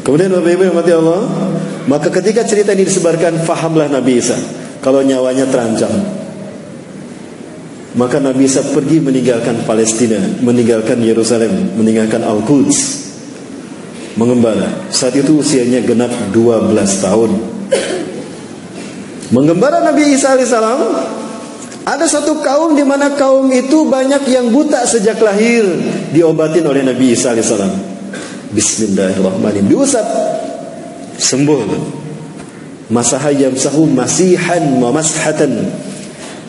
S1: Kemudian Bapak Ibu yang mati Allah, maka ketika cerita ini disebarkan, fahamlah Nabi Isa kalau nyawanya terancam. Maka Nabi Isa pergi meninggalkan Palestina, meninggalkan Yerusalem, meninggalkan Al-Quds, mengembara. Saat itu usianya genap 12 tahun. Mengembara Nabi Isa alaihissalam. Ada satu kaum di mana kaum itu banyak yang buta sejak lahir, diobatin oleh Nabi Isa alaihissalam. Bismillahirrahmanirrahim. Diusap, sembuh. Masaha yamsahu masihan wa mashatan.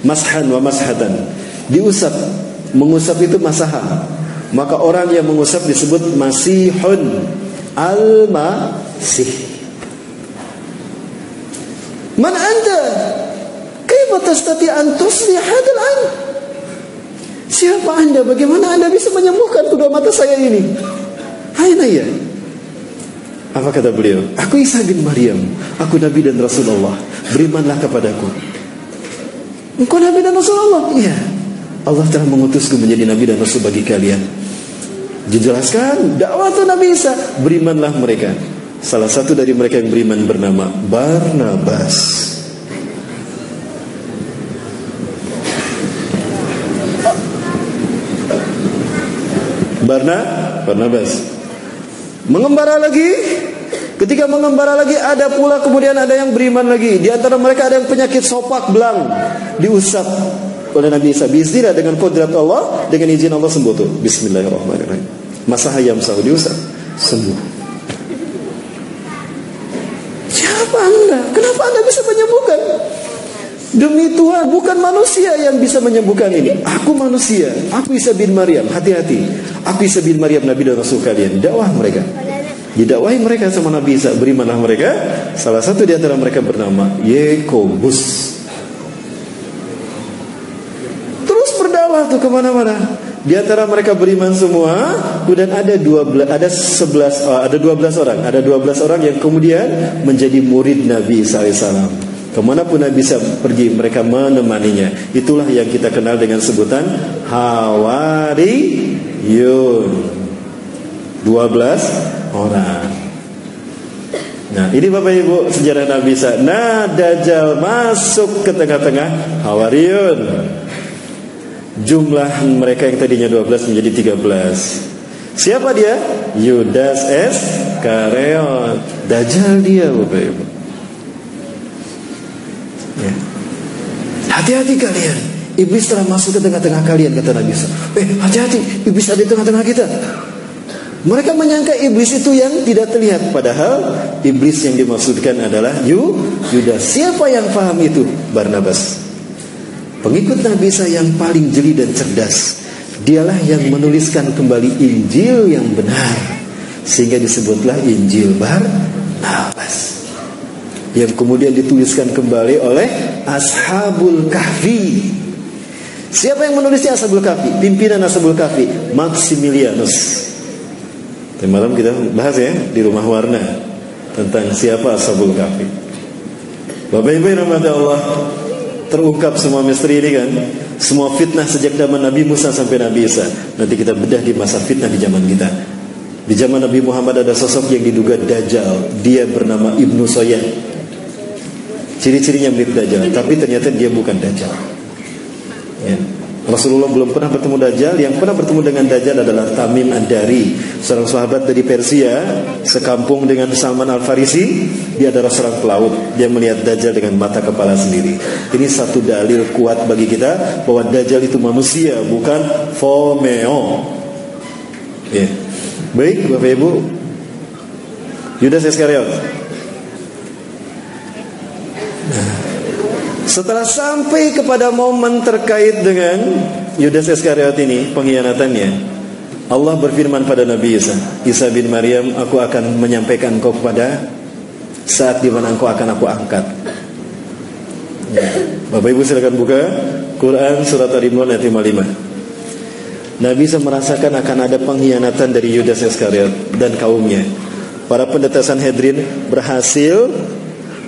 S1: Mashan wa mashatan. Diusap, mengusap itu masaha. Maka orang yang mengusap disebut masihun al-masih. Man anta? Kaifa tastati an tuslih hadzal ain? Siapa Anda? Bagaimana Anda bisa menyembuhkan kedua mata saya ini? Aina ya? Apa kata beliau? Aku Isa bin Maryam, aku Nabi dan Rasulullah. Berimanlah kepadaku. Engkau Nabi dan Rasulullah? Iya. Allah telah mengutusku menjadi Nabi dan Rasul bagi kalian. Dijelaskan dakwah itu Nabi Isa. Berimanlah mereka. Salah satu dari mereka yang beriman bernama Barnabas. Barnabas mengembara lagi. Ketika mengembara lagi, ada pula kemudian ada yang beriman lagi. Di antara mereka ada yang penyakit sopak belang, diusap oleh Nabi Isa. Biiznillah, dengan kodrat Allah, dengan izin Allah sembuh tuh. Bismillahirrahmanirrahim. Masaha yamsahu, diusap, sembuh. Siapa Anda? Kenapa Anda bisa menyembuhkan? Demi Tuhan, bukan manusia yang bisa menyembuhkan ini. Aku manusia, aku Isa bin Maryam. Hati-hati, aku Isa bin Maryam, Nabi dan Rasul kalian. Dakwah mereka, didakwahi mereka sama Nabi Isa. Berimanlah mereka. Salah satu di antara mereka bernama Yakobus. Terus berdakwah tuh kemana-mana. Di antara mereka beriman semua. Kemudian ada 12 orang. Ada 12 orang yang kemudian menjadi murid Nabi Isa alaihissalam. Kemanapun Nabi Isa pergi, mereka menemaninya. Itulah yang kita kenal dengan sebutan Hawariyun. 12 orang. Nah, ini Bapak Ibu sejarah Nabi Isa. Nah, Dajjal masuk ke tengah-tengah Hawariyun. Jumlah mereka yang tadinya 12 menjadi 13. Siapa dia? Yudas Iskariot. Dajjal dia, Bapak Ibu. Ya. Hati-hati kalian. Iblis telah masuk ke tengah-tengah kalian, kata Nabi Isa. Hati-hati, iblis ada di tengah-tengah kita. Mereka menyangka iblis itu yang tidak terlihat, padahal iblis yang dimaksudkan adalah Yudas. Siapa yang paham itu? Barnabas. Pengikut Nabi Isa yang paling jeli dan cerdas. Dialah yang menuliskan kembali Injil yang benar, sehingga disebutlah Injil Barnabas, yang kemudian dituliskan kembali oleh Ashabul Kahfi. Siapa yang menulisnya? Ashabul Kahfi. Pimpinan Ashabul Kahfi, Maximilianus. Dan malam kita bahas ya di Rumah Warna tentang siapa Ashabul Kahfi. Bapak Ibu yang rahmati Allah, terungkap semua misteri ini kan. Semua fitnah sejak zaman Nabi Musa sampai Nabi Isa. Nanti kita bedah di masa fitnah di zaman kita. Di zaman Nabi Muhammad ada sosok yang diduga Dajjal. Dia bernama Ibnu Soyad. Ciri-cirinya mirip Dajjal, tapi ternyata dia bukan Dajjal ya. Rasulullah belum pernah bertemu Dajjal. Yang pernah bertemu dengan Dajjal adalah Tamim Ad-Dari, seorang sahabat dari Persia, sekampung dengan Salman Al-Farisi. Dia adalah seorang pelaut. Dia melihat Dajjal dengan mata kepala sendiri. Ini satu dalil kuat bagi kita bahwa Dajjal itu manusia, bukan Fomeo ya. Baik Bapak Ibu, Yudas Iskariot. Setelah sampai kepada momen terkait dengan Yudas Iskariot ini, pengkhianatannya, Allah berfirman pada Nabi Isa, Isa bin Maryam, aku akan menyampaikan engkau kepada saat di mana engkau akan aku angkat ya. Bapak Ibu silakan buka Quran surat Al-Imran ayat 55. Nabi Isa merasakan akan ada pengkhianatan dari Yudas Iskariot dan kaumnya. Para pendeta Sanhedrin berhasil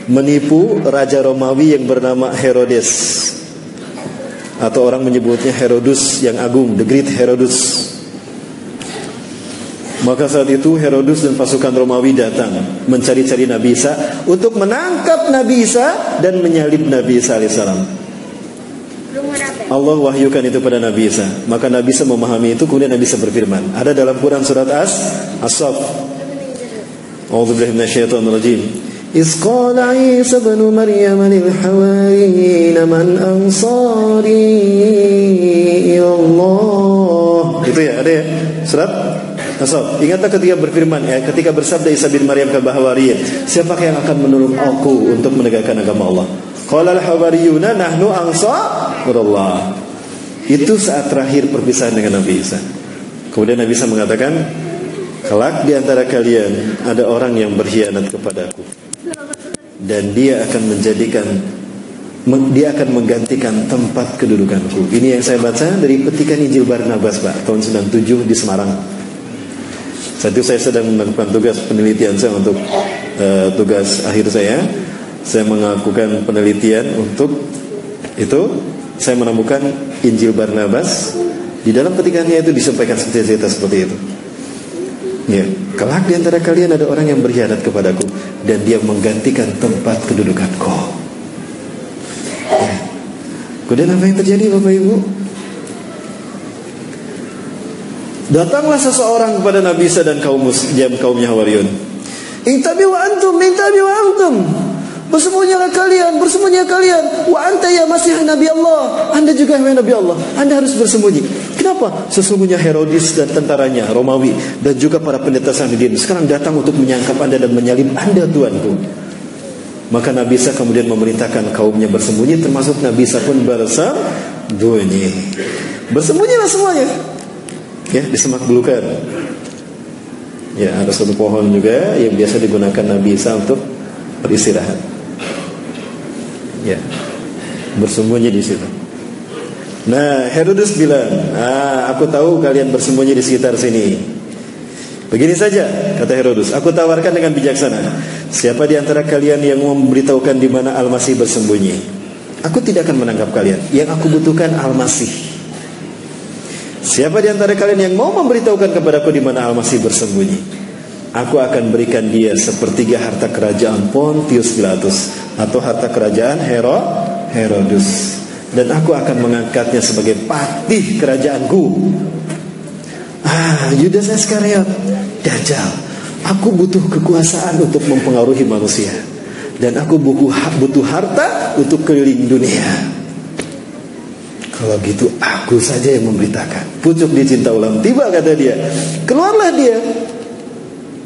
S1: menipu Raja Romawi yang bernama Herodes, atau orang menyebutnya Herodus yang agung, the Great Herodus. Maka saat itu Herodus dan pasukan Romawi datang mencari-cari Nabi Isa untuk menangkap Nabi Isa dan menyalib Nabi Isa alaihissalam. Allah wahyukan itu pada Nabi Isa. Maka Nabi Isa memahami itu, kemudian Nabi Isa berfirman. Ada dalam Quran surat As-Saff. A'udzubillahi minasyaitonirrajim. Iz qala Isa ibn Maryam lil hawariyin man ansari ila Allah. Itu ya, ada ya. Surat As-Saff. Ingatlah ketika berfirman, ketika bersabda Isa bin Maryam ke Hawariyyin, siapakah yang akan menolong aku untuk menegakkan agama Allah? Qala al-hawariyuna nahnu ansarullah. Itu saat terakhir perpisahan dengan Nabi Isa. Kemudian Nabi Isa mengatakan, kelak di antara kalian ada orang yang berkhianat kepadaku, dan dia akan menggantikan tempat kedudukanku. Ini yang saya baca dari petikan Injil Barnabas, Pak, tahun 97 di Semarang. Saat itu saya sedang melakukan tugas penelitian saya untuk tugas akhir saya. Saya melakukan penelitian untuk itu. Saya menemukan Injil Barnabas. Di dalam petikannya itu disampaikan cerita-cerita seperti itu. Ya, kelak di antara kalian ada orang yang berkhianat kepadaku, dan dia menggantikan tempat kedudukanku. Ya. Kemudian apa yang terjadi, Bapak Ibu? Datanglah seseorang kepada Nabi Isa dan kaumnya Hawariyun. Intabi'u antum. Bersembunyilah kalian. Wa anta ya Masih Nabi Allah. Anda juga Nabi Allah. Anda harus bersembunyi. Kenapa? Sesungguhnya Herodis dan tentaranya Romawi dan juga para pendeta Sanhedrin sekarang datang untuk menyangkap Anda dan menyalib Anda, Tuanku. Maka Nabi Isa kemudian memerintahkan kaumnya bersembunyi, termasuk Nabi Isa pun bersembunyi. Bersembunyilah semuanya. Ya, di semak belukar. Ya, ada satu pohon juga yang biasa digunakan Nabi Isa untuk beristirahat. Ya, bersembunyi di situ. Nah, Herodus bilang, aku tahu kalian bersembunyi di sekitar sini. Begini saja, kata Herodus, aku tawarkan dengan bijaksana. Siapa di antara kalian yang mau memberitahukan di mana Al-Masih bersembunyi? Aku tidak akan menangkap kalian. Yang aku butuhkan Al-Masih. Siapa di antara kalian yang mau memberitahukan kepadaku di mana Al-Masih bersembunyi? Aku akan berikan dia sepertiga harta kerajaan Pontius Pilatus atau harta kerajaan Herodus, dan aku akan mengangkatnya sebagai patih kerajaanku. Yudas Iskariot, Dajjal. Aku butuh kekuasaan untuk mempengaruhi manusia, dan aku butuh harta untuk keliling dunia. Kalau gitu aku saja yang memberitakan. Pucuk dicinta ulam tiba, kata dia. Keluarlah dia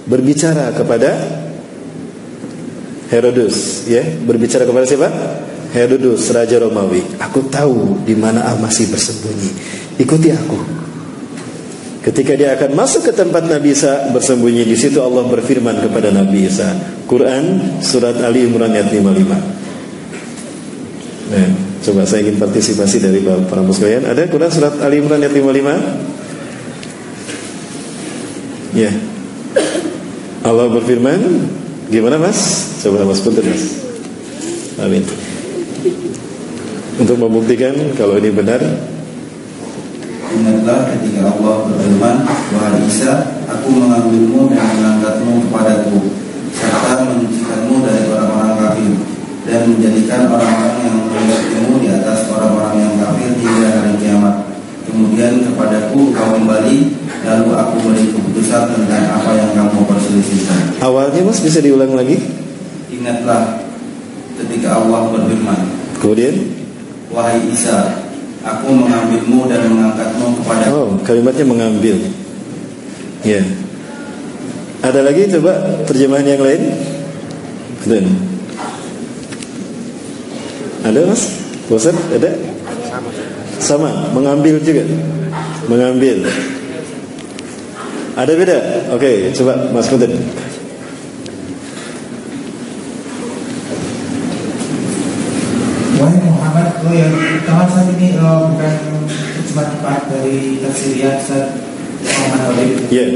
S1: berbicara kepada Herodus, ya, berbicara kepada siapa? Herodus, raja Romawi. Aku tahu di mana Al-Masih bersembunyi. Ikuti aku. Ketika dia akan masuk ke tempat Nabi Isa bersembunyi, di situ Allah berfirman kepada Nabi Isa. Quran surat Ali Imran ayat 55. Nah, coba saya ingin partisipasi dari para sekalian. Ada Quran surat Ali Imran ayat 55? Ya. Allah berfirman, gimana Mas? Coba Mas punten Mas. Amin. Untuk membuktikan kalau ini benar.
S6: Ingatlah ketika Allah berfirman, wahai Isa, aku mengambilmu dan mengangkatmu kepadaku, serta menyucikanmu dari orang-orang kafir, dan menjadikan orang-orang yang mengikutimu di atas orang-orang yang kafir hingga hari kiamat. Kemudian kepadaku kau kembali, lalu aku beri keputusan tentang apa yang kamu perselisihkan.
S1: Awalnya Mas bisa diulang lagi?
S6: Ingatlah ketika Allah berfirman,
S1: kemudian,
S6: wahai Isa, aku mengambilmu dan mengangkatmu kepada.
S1: Oh, kalimatnya mengambil. Ya. Ada lagi coba terjemahan yang lain? Dan ada Mas? Bosan? Ada? Sama, mengambil juga. Mengambil. Ada beda? Oke, coba Mas Kunten.
S5: Wahai Muhammad, yang pertama saat ini bukan cuma tepat dari tafsir Yasar Muhammad Walid.
S1: Ya.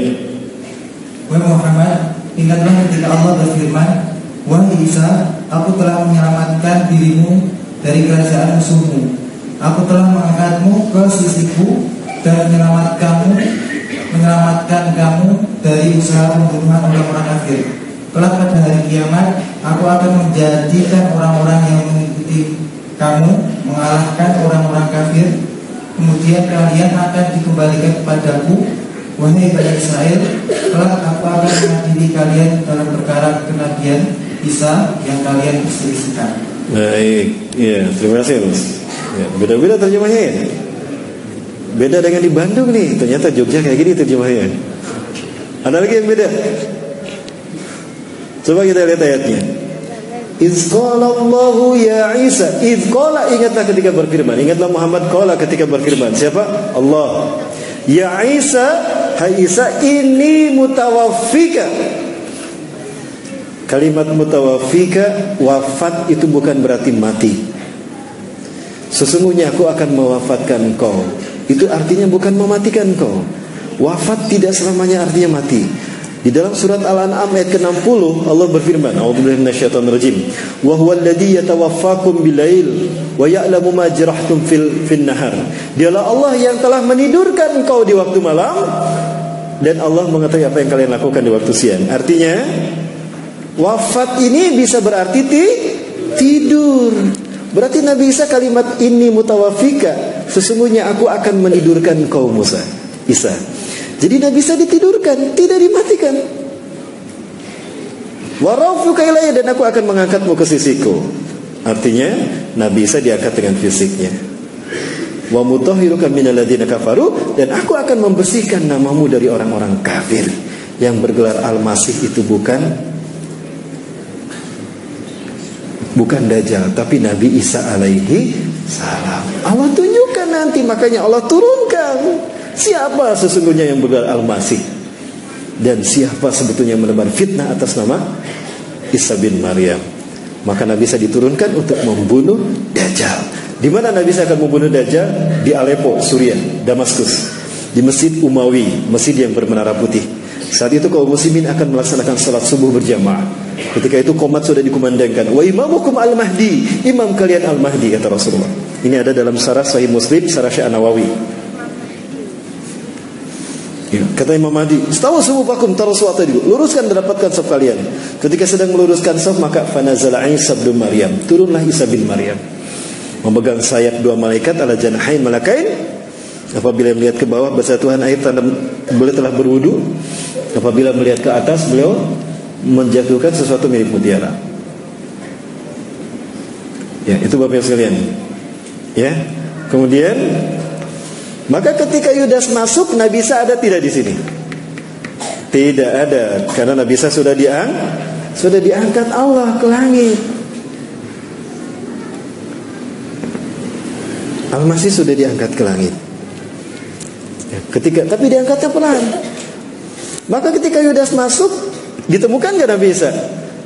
S5: Wahai Muhammad, ingatlah ketika Allah berfirman, wahai Isa, aku telah menyelamatkan dirimu dari kerajaan musuhmu. Aku telah mengangkatmu ke sisiku dan menyelamatkan kamu dari usaha pembunuhan orang-orang kafir. Kelak pada hari kiamat, aku akan menjadikan orang-orang yang mengikuti kamu mengalahkan orang-orang kafir. Kemudian kalian akan dikembalikan kepadaku, wahai Bani Israel. Kelak aku akan mengadili kalian dalam perkara kenabian Isa yang kalian perselisihkan.
S1: Baik, ya, terima kasih Mas. Ya, beda-beda terjemahnya ya. Beda dengan di Bandung nih. Ternyata Jogja kayak gini terjemahnya. Ada lagi yang beda? Coba kita lihat ayatnya. Iz qala Allahu ya Isa. Iz qala, ingatlah ketika berfirman. Ingatlah Muhammad qala ketika berfirman. Siapa? Allah. Ya Isa, hai Isa, ini mutawaffika. Kalimat mutawaffika, wafat itu bukan berarti mati. Sesungguhnya aku akan mewafatkan kau. Itu artinya bukan mematikan kau. Wafat tidak selamanya artinya mati. Di dalam surat Al-An'am ayat ke-60 Allah berfirman, a'udzubillahi minasyaitonir rajim. Wa huwal ladzi yatawaffakum bilail wa ya'lamu ma jarahtum fil nahar. Dialah Allah yang telah menidurkan engkau di waktu malam dan Allah mengetahui apa yang kalian lakukan di waktu siang. Artinya wafat ini bisa berarti tidur. Berarti Nabi Isa kalimat ini mutawaffika, sesungguhnya aku akan menidurkan kau Isa. Jadi Nabi Isa ditidurkan, tidak dimatikan. Wa rafuka ilayya, dan aku akan mengangkatmu ke sisiku. Artinya Nabi Isa diangkat dengan fisiknya. Wa mutahhiruka minal ladzina kafaru, dan aku akan membersihkan namamu dari orang-orang kafir. Yang bergelar Al-Masih itu bukan Dajjal, tapi Nabi Isa alaihi salam. Allah tunjukkan nanti, makanya Allah turunkan siapa sesungguhnya yang bergelar Al-Masih dan siapa sebetulnya menebar fitnah atas nama Isa bin Maryam. Maka Nabi Isa diturunkan untuk membunuh Dajjal. Di mana Nabi Isa akan membunuh Dajjal? Di Aleppo, Suriah, Damaskus, di Masjid Umawi, masjid yang bermenara putih. Saat itu kaum muslimin akan melaksanakan salat subuh berjamaah. Ketika itu qomat sudah dikumandangkan. Wa imamukum al-Mahdi, imam kalian al-Mahdi, kata Rasulullah. Ini ada dalam Syarah Sahih Muslim, Syarah Syekh An-Nawawi. Ya, kata Imam Mahdi, "Stawu sufufakum tarasu'ata dulu. Luruskan dan dapatkan saf kalian." Ketika sedang meluruskan saf, maka fanazala Isa bin Maryam. Turunlah Isa bin Maryam. Memegang sayap dua malaikat ala janahain malakain. Apabila melihat ke bawah bersatuan air tanda beliau telah berwudu. Apabila melihat ke atas beliau menjatuhkan sesuatu mirip mutiara. Ya, itu Bapak sekalian. Ya. Kemudian maka ketika Yudas masuk, Nabi Isa ada tidak di sini? Tidak ada, karena Nabi Isa sudah diangkat Allah ke langit. Al-Masih sudah diangkat ke langit. Tapi diangkatnya pelan. Maka ketika Yudas masuk, ditemukan gak Nabi Isa?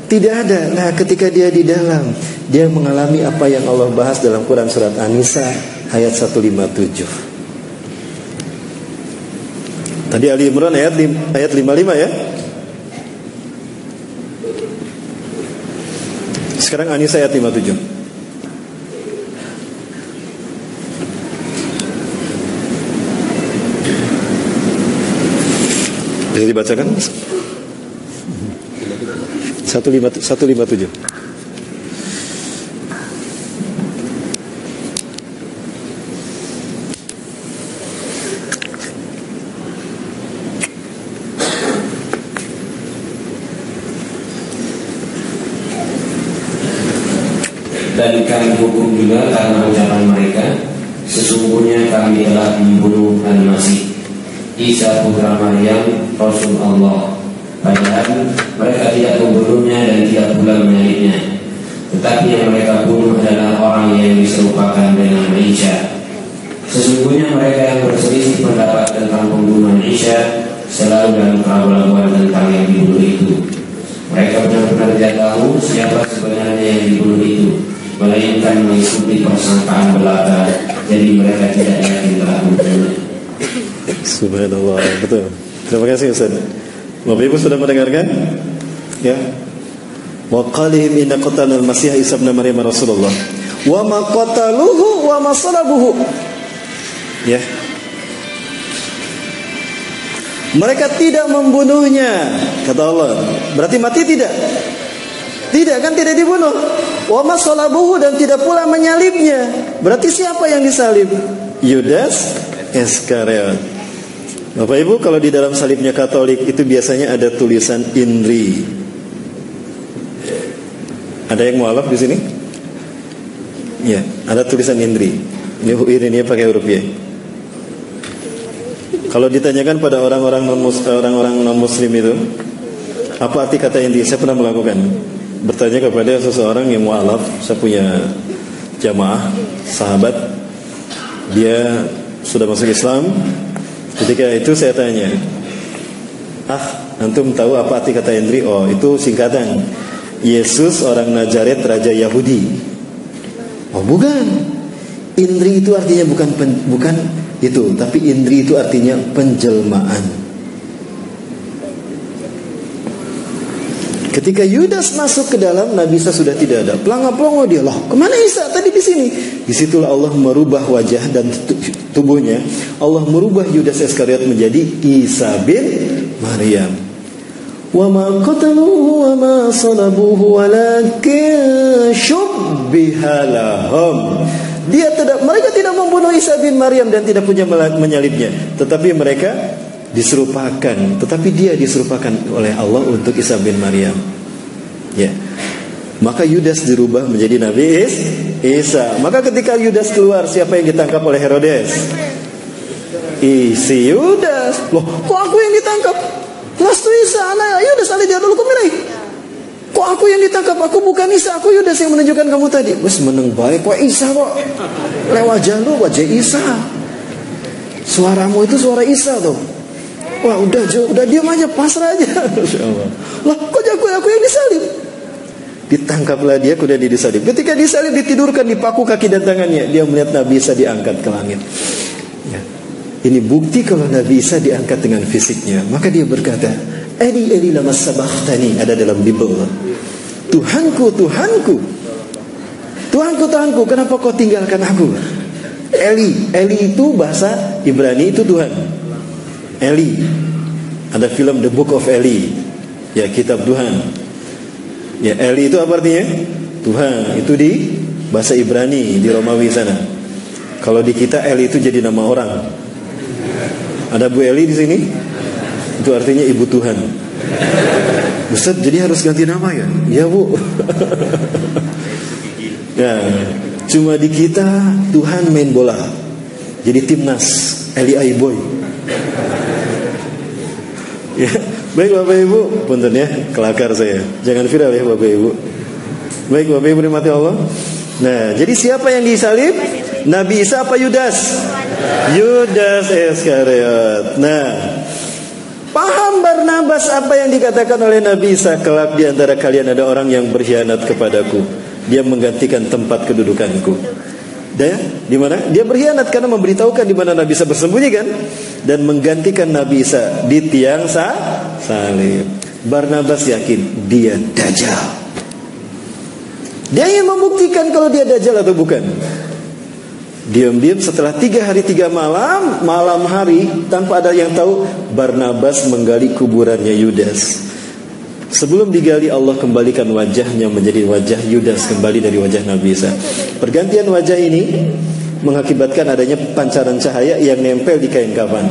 S1: Tidak ada. Nah, ketika dia di dalam, dia mengalami apa yang Allah bahas dalam Quran surat An-Nisa ayat 157. Tadi Ali Imran ayat 55 ya. Sekarang An-Nisa ayat 57. Bisa dibacakan? 157.
S7: Dan kami hukum juga karena ucapan mereka, sesungguhnya kami telah membunuh Al-Masih Isa putra Maryam, Rasul Allah. Padahal mereka tidak membunuhnya dan tidak pula menyalibnya. Tetapi yang mereka bunuh adalah orang yang diserupakan dengan Isa. Sesungguhnya mereka yang berselisih pendapat tentang pembunuhan Isa selalu dalam keraguan tentang yang dibunuh itu. Mereka benar-benar tidak tahu siapa sebenarnya yang dibunuh itu, melainkan mengikuti persangkaan belaka. Jadi mereka tidak yakin telah membunuhnya.
S1: Subhanallah, betul. Terima kasih Ustaz. Bapak Ibu sudah mendengarkan? Ya. Wa qalihim inna qatalna al-Masih Isa ibn Maryam Rasulullah. Wa ma qataluhu wa ma salabuhu. Ya. Mereka tidak membunuhnya, kata Allah. Berarti mati tidak? Tidak kan, tidak dibunuh. Wa ma salabuhu, dan tidak pula menyalibnya. Berarti siapa yang disalib? Yudas Iskariot. Bapak Ibu, kalau di dalam salibnya Katolik itu biasanya ada tulisan INRI. Ada yang mualaf di sini? Ya, ada tulisan INRI. Ini pakai huruf Y. Kalau ditanyakan pada orang-orang non muslim itu, apa arti kata INRI? Saya pernah melakukan. Bertanya kepada seseorang yang mualaf. Saya punya jamaah, sahabat. Dia sudah masuk Islam. Ketika itu saya tanya, antum tahu apa arti kata INRI? Oh, itu singkatan Yesus orang Nazaret, Raja Yahudi. Oh, bukan. INRI itu artinya bukan itu, tapi INRI itu artinya penjelmaan. Ketika Yudas masuk ke dalam, Nabi Isa sudah tidak ada. Pelanga-pelongo dia, loh, kemana Isa? Tadi di sini. Disitulah Allah merubah wajah dan tubuhnya. Allah merubah Yudas Iskariot menjadi Isa bin Maryam. Wa ma qataluhu wa ma salabuhu walakin syubbiha lahum. Mereka tidak membunuh Isa bin Maryam dan tidak punya menyalibnya, tetapi mereka diserupakan, tetapi dia diserupakan oleh Allah untuk Isa bin Maryam. Ya. Maka Yudas dirubah menjadi Nabi Isa. Maka ketika Yudas keluar, siapa yang ditangkap oleh Herodes? Si Yudas. Loh, kok aku yang ditangkap? Lastu Isa, anak Yudas ali dia dulu kumirai. Kok aku yang ditangkap? Aku bukan Isa, aku Yudas yang menunjukkan kamu tadi. Wes meneng baik kok Isa kok. Lewat jalur wajah Isa. Suaramu itu suara Isa tuh. Wah, udah diam aja, pasrah aja. Masyaallah. Lah, kok aku yang disalib? Ditangkaplah dia, kemudian disalib. Ketika disalib, ditidurkan, dipaku kaki dan tangannya. Dia melihat Nabi Isa diangkat ke langit. Ya. Ini bukti kalau Nabi Isa diangkat dengan fisiknya. Maka dia berkata, Eli Eli lama sabakhtani, ada dalam Bible. Tuhanku, Tuhanku, Tuhanku, Tuhanku, kenapa kau tinggalkan aku? Eli itu bahasa Ibrani itu Tuhan. Eli, ada film The Book of Eli, ya kitab Tuhan. Ya, Eli itu apa artinya? Tuhan. Itu di bahasa Ibrani, di Romawi sana. Kalau di kita Eli itu jadi nama orang. Ada Bu Eli di sini, itu artinya ibu Tuhan. Ustaz, jadi harus ganti nama ya? Ya Bu. Ya, cuma di kita Tuhan main bola, jadi timnas Eli Aiboy. Ya, baik Bapak Ibu, punten ya, kelakar saya. Jangan viral ya Bapak Ibu. Baik Bapak Ibu dimati Allah. Nah, jadi siapa yang disalib? Nabi Isa apa Yudas? Yudas Iskariot. Nah, paham Barnabas apa yang dikatakan oleh Nabi Isa? Kelak di antara kalian ada orang yang berkhianat kepadaku. Dia menggantikan tempat kedudukanku. Di mana? Dia berkhianat karena memberitahukan di mana Nabi Isa bersembunyi kan, dan menggantikan Nabi Isa di tiang salib. Barnabas yakin dia Dajjal. Dia ingin membuktikan kalau dia Dajjal atau bukan. Diam-diam setelah 3 hari 3 malam, malam hari tanpa ada yang tahu, Barnabas menggali kuburannya Yudas. Sebelum digali, Allah kembalikan wajahnya menjadi wajah Yudas, kembali dari wajah Nabi Isa. Pergantian wajah ini mengakibatkan adanya pancaran cahaya yang nempel di kain kafan.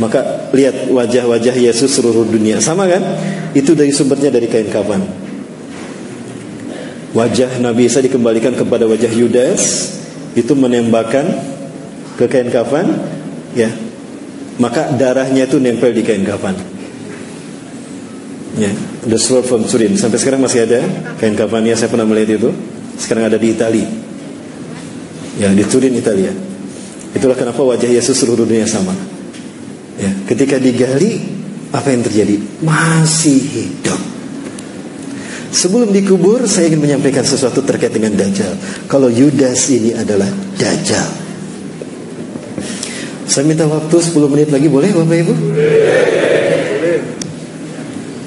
S1: Maka lihat wajah-wajah Yesus seluruh dunia, sama kan? Itu dari sumbernya dari kain kafan. Wajah Nabi Isa dikembalikan kepada wajah Yudas, itu menembakkan ke kain kafan, ya. Maka darahnya itu nempel di kain kafan. Ya, the sword from Turin. Sampai sekarang masih ada kain kafannya, saya pernah melihat itu. Sekarang ada di Italia. Ya, di Turin, Italia. Itulah kenapa wajah Yesus seluruh dunia sama. Ya, ketika digali, apa yang terjadi? Masih hidup. Sebelum dikubur, saya ingin menyampaikan sesuatu terkait dengan Dajjal. Kalau Yudas ini adalah Dajjal. Saya minta waktu 10 menit lagi, boleh Bapak Ibu?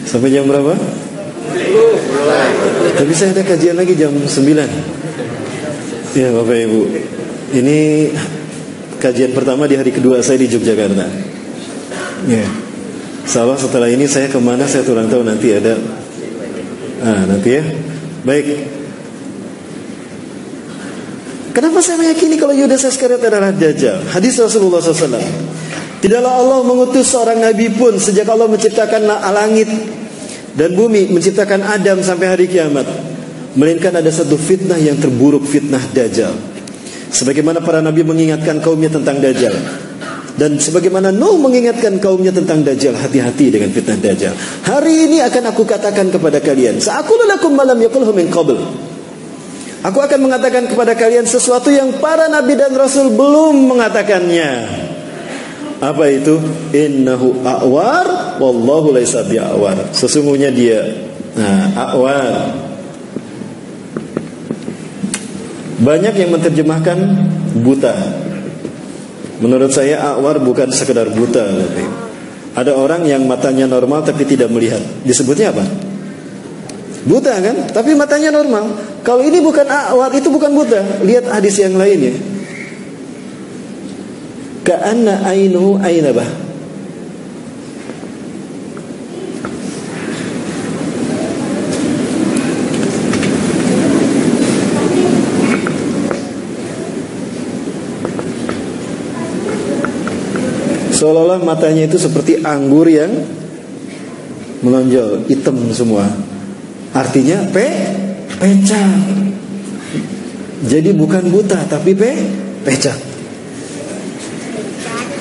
S1: Sampai jam berapa? Tapi saya ada kajian lagi jam 9. Ya Bapak Ibu, ini kajian pertama di hari kedua saya di Yogyakarta. Ya. Insyaallah setelah ini saya kemana saya kurang tahu, nanti ada nanti ya. Baik. Kenapa saya meyakini kalau Yudas Iskariot adalah Dajjal? Hadis Rasulullah SAW. Tidaklah Allah mengutus seorang nabi pun sejak Allah menciptakan langit dan bumi, menciptakan Adam sampai hari kiamat, melainkan ada satu fitnah yang terburuk, fitnah Dajjal. Sebagaimana para nabi mengingatkan kaumnya tentang Dajjal, dan sebagaimana Nuh mengingatkan kaumnya tentang Dajjal, hati-hati dengan fitnah Dajjal. Hari ini akan aku katakan kepada kalian, sa'aqulu lakum ma lam yaqulhu min qabl. Aku akan mengatakan kepada kalian sesuatu yang para nabi dan rasul belum mengatakannya. Apa itu? Innahu a'war wallahu laisa bi'awar. Sesungguhnya dia a'war. Banyak yang menerjemahkan buta. Menurut saya a'war bukan sekedar buta. Ada orang yang matanya normal tapi tidak melihat. Disebutnya apa? Buta kan? Tapi matanya normal. Kalau ini bukan a'war, itu bukan buta. Lihat hadis yang lainnya. Ka'anna ainuhu ainabah. Seolah-olah matanya itu seperti anggur yang menonjol, hitam semua. Artinya pecah. Jadi bukan buta tapi pecah.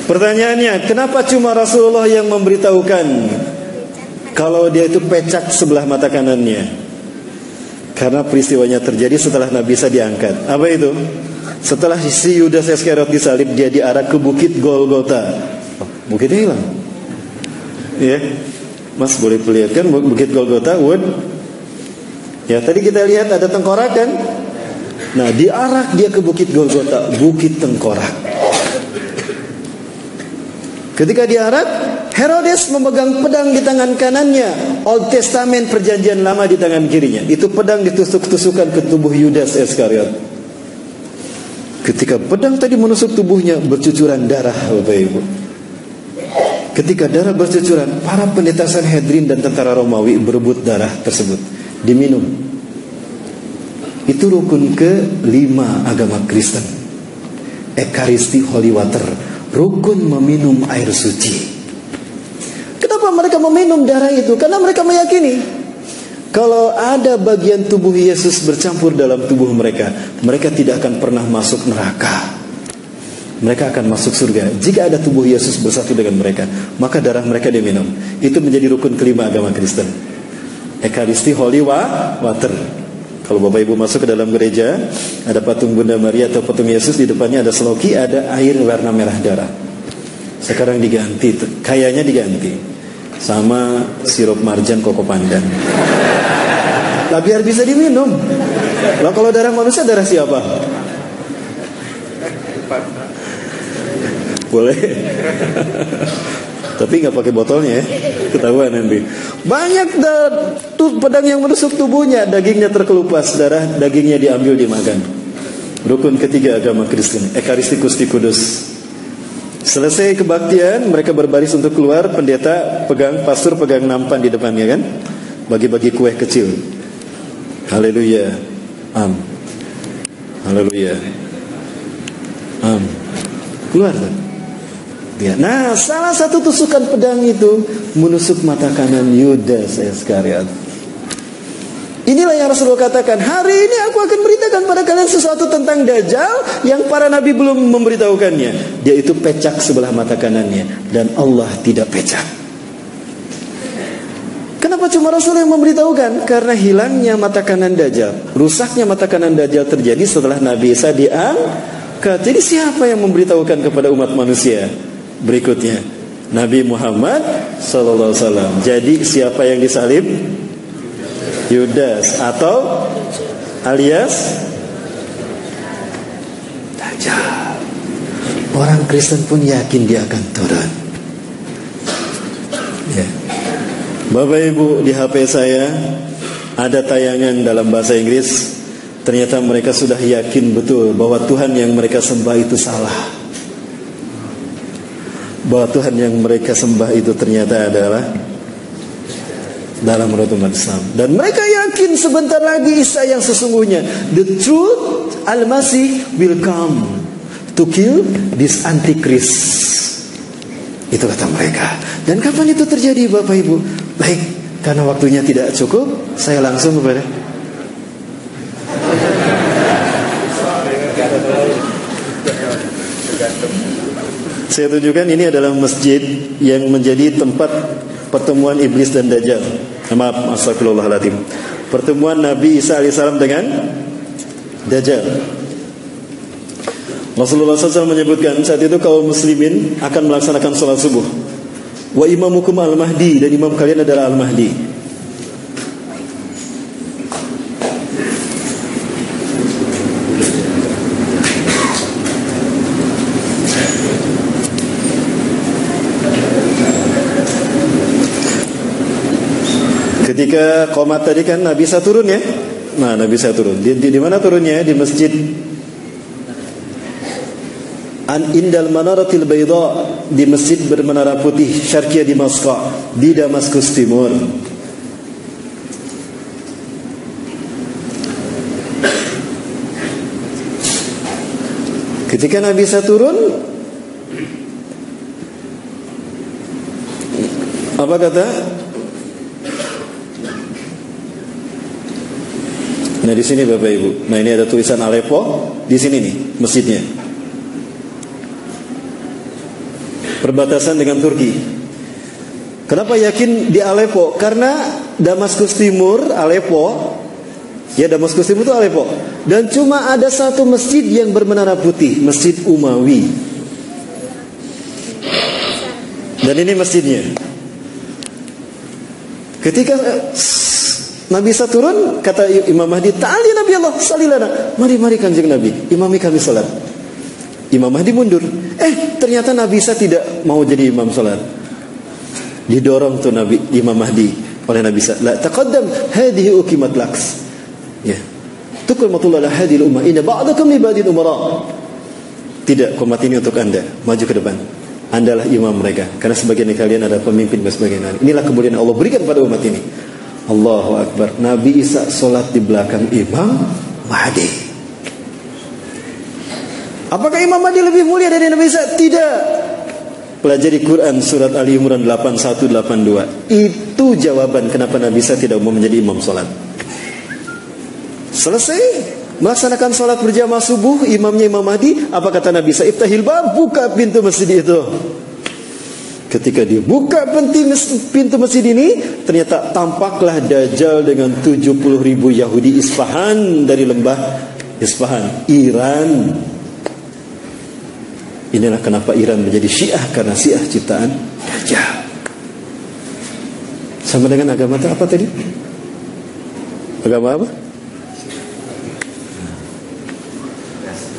S1: Pertanyaannya, kenapa cuma Rasulullah yang memberitahukan kalau dia itu pecah sebelah mata kanannya? Karena peristiwanya terjadi setelah Nabi Isa diangkat. Apa itu? Setelah si Yudas Iskariot disalib, dia diarak ke bukit Golgota. Bukitnya hilang. Ya, Mas boleh perlihatkan bukit Golgota, Wood? Ya, tadi kita lihat ada tengkorak kan? Nah, diarak dia ke bukit Golgota, bukit tengkorak. Ketika diarak, Herodes memegang pedang di tangan kanannya, Old Testament perjanjian lama di tangan kirinya. Itu pedang ditusuk-tusukkan ke tubuh Yudas Iskariot. Ketika pedang tadi menusuk tubuhnya, bercucuran darah, Bapak Ibu. Ketika darah bercucuran, para pendeta Sanhedrin dan tentara Romawi berebut darah tersebut, diminum. Itu rukun ke-5 agama Kristen. Ekaristi Holy Water, rukun meminum air suci. Kenapa mereka meminum darah itu? Karena mereka meyakini kalau ada bagian tubuh Yesus bercampur dalam tubuh mereka, mereka tidak akan pernah masuk neraka. Mereka akan masuk surga. Jika ada tubuh Yesus bersatu dengan mereka, maka darah mereka diminum. Itu menjadi rukun ke-5 agama Kristen. Ekaristi Holy Water. Kalau Bapak Ibu masuk ke dalam gereja, ada patung Bunda Maria atau patung Yesus, di depannya ada seloki, ada air warna merah darah. Sekarang diganti, kayaknya diganti sama sirup marjan koko pandan. Lah biar bisa diminum. Lah kalau darah manusia, darah siapa? Boleh. Tapi nggak pakai botolnya ya, ketahuan nanti. Banyak pedang yang menusuk tubuhnya, dagingnya terkelupas, darah dagingnya diambil dimakan. Rukun ke-3 agama Kristen, Ekaristi Gusti Kudus. Selesai kebaktian, mereka berbaris untuk keluar. Pendeta pegang, pastor pegang nampan di depannya kan, bagi-bagi kue kecil. Haleluya, haleluya, keluar kan? Nah, salah satu tusukan pedang itu menusuk mata kanan Yudas Iskariot. Inilah yang Rasulullah katakan, hari ini aku akan beritakan pada kalian sesuatu tentang Dajjal yang para nabi belum memberitahukannya. Dia itu pecah sebelah mata kanannya, dan Allah tidak pecah. Kenapa cuma Rasul yang memberitahukan? Karena hilangnya mata kanan Dajjal, rusaknya mata kanan Dajjal terjadi setelah Nabi Isa diangkat. Jadi siapa yang memberitahukan kepada umat manusia? Berikutnya Nabi Muhammad SAW. Jadi siapa yang disalib? Yudas atau alias Dajjal. Orang Kristen pun yakin dia akan turun. Ya. Bapak Ibu, di HP saya ada tayangan dalam bahasa Inggris. Ternyata mereka sudah yakin betul bahwa Tuhan yang mereka sembah itu salah. bahwa Tuhan yang mereka sembah itu ternyata adalah dalam menurut umat Islam. Dan mereka yakin sebentar lagi Isa yang sesungguhnya, the truth, Al-Masih will come to kill this Antichrist. Itu kata mereka. Dan kapan itu terjadi Bapak Ibu? Baik, karena waktunya tidak cukup, saya langsung kepada saya tunjukkan. Ini adalah masjid yang menjadi tempat pertemuan iblis dan Dajjal. Maaf, astagfirullahaladzim. Pertemuan Nabi Isa alaihissalam dengan Dajjal. Rasulullah SAW menyebutkan saat itu kaum muslimin akan melaksanakan sholat subuh. Wa imamukum al-Mahdi, dan imam kalian adalah al-Mahdi. Ketika qomat tadi kan Nabi Isa turun ya. Nah, Nabi Isa turun. Di mana turunnya? Di masjid Indal Manaratil Bayda, di masjid bermenara putih Syarqiyah Damaskus, di Damaskus Timur. Ketika Nabi Isa turun, apa kata? Nah di sini Bapak Ibu. Nah ini ada tulisan Aleppo. Di sini nih masjidnya. Perbatasan dengan Turki. Kenapa yakin di Aleppo? Karena Damaskus Timur, Aleppo. Ya Damaskus Timur itu Aleppo. Dan cuma ada satu masjid yang bermenara putih, Masjid Umawi. Dan ini masjidnya. Ketika Nabi Isa turun, kata Imam Mahdi, "Ta'ali Nabi Allah, salilana." Mari Kanjeng Nabi, imami kami salat. Imam Mahdi mundur. Ternyata Nabi Isa tidak mau jadi imam salat. Didorong tuh Imam Mahdi oleh Nabi Isa. La taqaddam, hadhihi uqimat laks. Ya. Tuqimatu la hadhihi al-ummah, inna ba'dakum li ba'din umara. Tidak, qomat ini untuk Anda. Maju ke depan. Andalah imam mereka, karena sebagian dari kalian ada pemimpin dan sebagian lain. Inilah kemuliaan Allah berikan pada umat ini. Allahu Akbar. Nabi Isa solat di belakang Imam Mahdi. Apakah Imam Mahdi lebih mulia dari Nabi Isa? Tidak. Pelajari Quran surat Ali Imran 8182. Itu jawaban kenapa Nabi Isa tidak mau menjadi imam solat. Selesai melaksanakan solat berjamaah subuh, imamnya Imam Mahdi. Apa kata Nabi Isa? Iftahil bab, buka pintu masjid itu. Ketika dibuka pintu masjid ini, ternyata tampaklah Dajjal dengan 70.000 Yahudi Isfahan, dari lembah Isfahan, Iran. Inilah kenapa Iran menjadi Syiah, karena Syiah ciptaan Dajjal. Sama dengan agama apa tadi? Agama apa?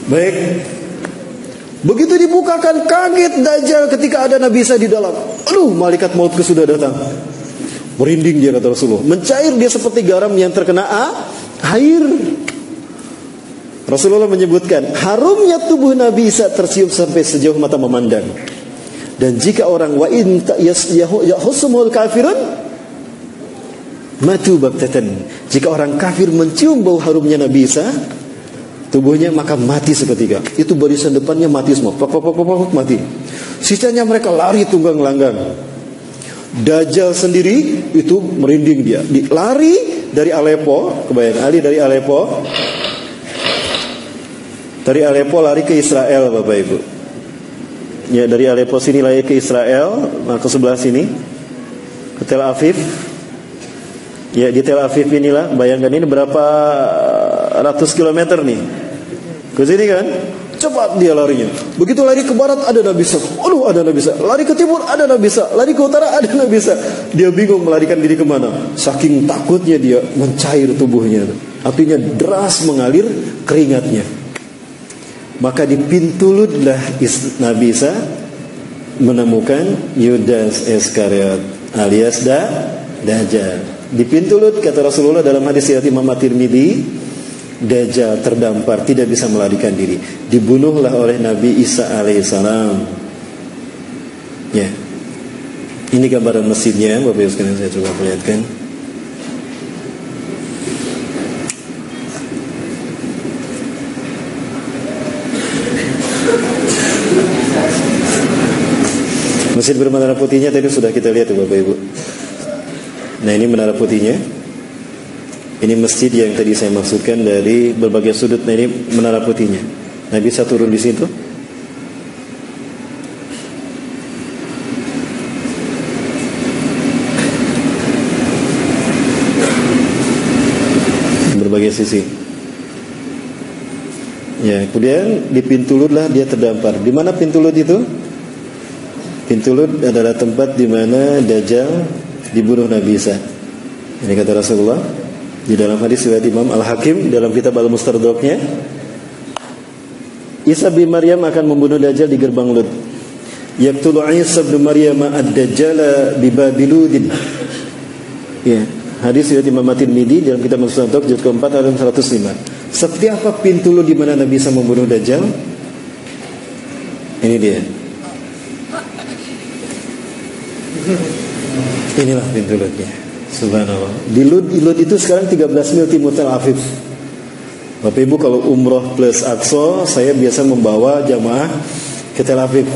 S1: Baik. Begitu dibukakan, kaget Dajjal ketika ada Nabi Isa di dalam. Aduh, malaikat maut sudah datang. Merinding dia, kata Rasulullah. Mencair dia seperti garam yang terkena air. Rasulullah menyebutkan, harumnya tubuh Nabi Isa tercium sampai sejauh mata memandang. Dan jika orang wa in yahusumul kafirun matu baktatan. Jika orang kafir mencium bau harumnya Nabi Isa, tubuhnya maka mati seketika. Itu barisan depannya mati semua. Mati. Sisanya mereka lari tunggang langgang. Dajjal sendiri itu merinding dia. Lari dari Aleppo. Kebayang, Ali dari Aleppo. Dari Aleppo lari ke Israel, Bapak Ibu. Ya, dari Aleppo sini lari ke Israel, nah ke sebelah sini, ke Tel Aviv. Ya, di Tel Aviv inilah, bayangkan ini berapa ratus kilometer nih. Ke sini kan, cepat dia larinya. Begitu lari ke barat ada Nabi Isa. Aduh, ada Nabi Isa. Lari ke timur ada Nabi Isa. Lari ke utara ada Nabi Isa. Dia bingung melarikan diri kemana. Saking takutnya dia mencair tubuhnya. Apinya deras mengalir keringatnya. Maka dipintulutlah Nabi Isa menemukan Yudas Iskariot alias Dajjal. Dipintulut, kata Rasulullah dalam hadis riwayat Imam At-Tirmidzi, Dajjal terdampar, tidak bisa melarikan diri. Dibunuhlah oleh Nabi Isa alaihissalam. Ya. Ini gambaran masjidnya, Bapak Ibu sekalian, saya coba perlihatkan. Masjid bermenara putihnya tadi sudah kita lihat ya Bapak Ibu. Nah, ini menara putihnya. Ini masjid yang tadi saya maksudkan dari berbagai sudut. Nah, ini menara putihnya. Nah, bisa turun di situ. Berbagai sisi. Ya, kemudian di pintu Lut lah dia terdampar. Di mana pintu Lut itu? Pintu Lut adalah tempat di mana Dajjal dibunuh Nabi Isa. Ini kata Rasulullah di dalam hadis riwayat Imam Al-Hakim dalam kitab Al-Mustadraknya. Isa bin Maryam akan membunuh Dajjal di gerbang Lut. Yaqtulu Isa bin Maryam ad-Dajjal bi Babiludin. Ya, hadis riwayat Imam At-Tirmidzi dalam kitab Al-Mustadrak juz keempat halaman 105. Seperti apa pintu Lut di mana Nabi Isa membunuh Dajjal? Ini dia. Inilah pintu Lutnya. Subhanallah. Di Lut itu sekarang 13 mil timur Tel Aviv. Bapak Ibu kalau umroh plus Aqsa, saya biasa membawa jamaah ke Tel Aviv.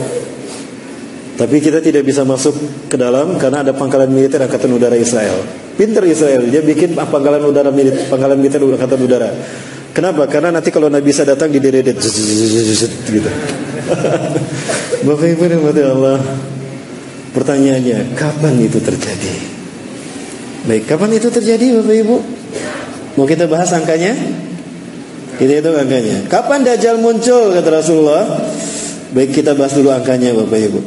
S1: Tapi kita tidak bisa masuk ke dalam karena ada pangkalan militer Angkatan Udara Israel. Pinter Israel, dia bikin pangkalan militer Angkatan Udara. Kenapa? Karena nanti kalau Nabi Isa datang dideredet gitu. Bapak Ibu rahmati Allah. Pertanyaannya, kapan itu terjadi? Baik, kapan itu terjadi Bapak Ibu? Mau kita bahas angkanya? Kita hitung angkanya. Kapan Dajjal muncul kata Rasulullah? Baik, kita bahas dulu angkanya Bapak Ibu.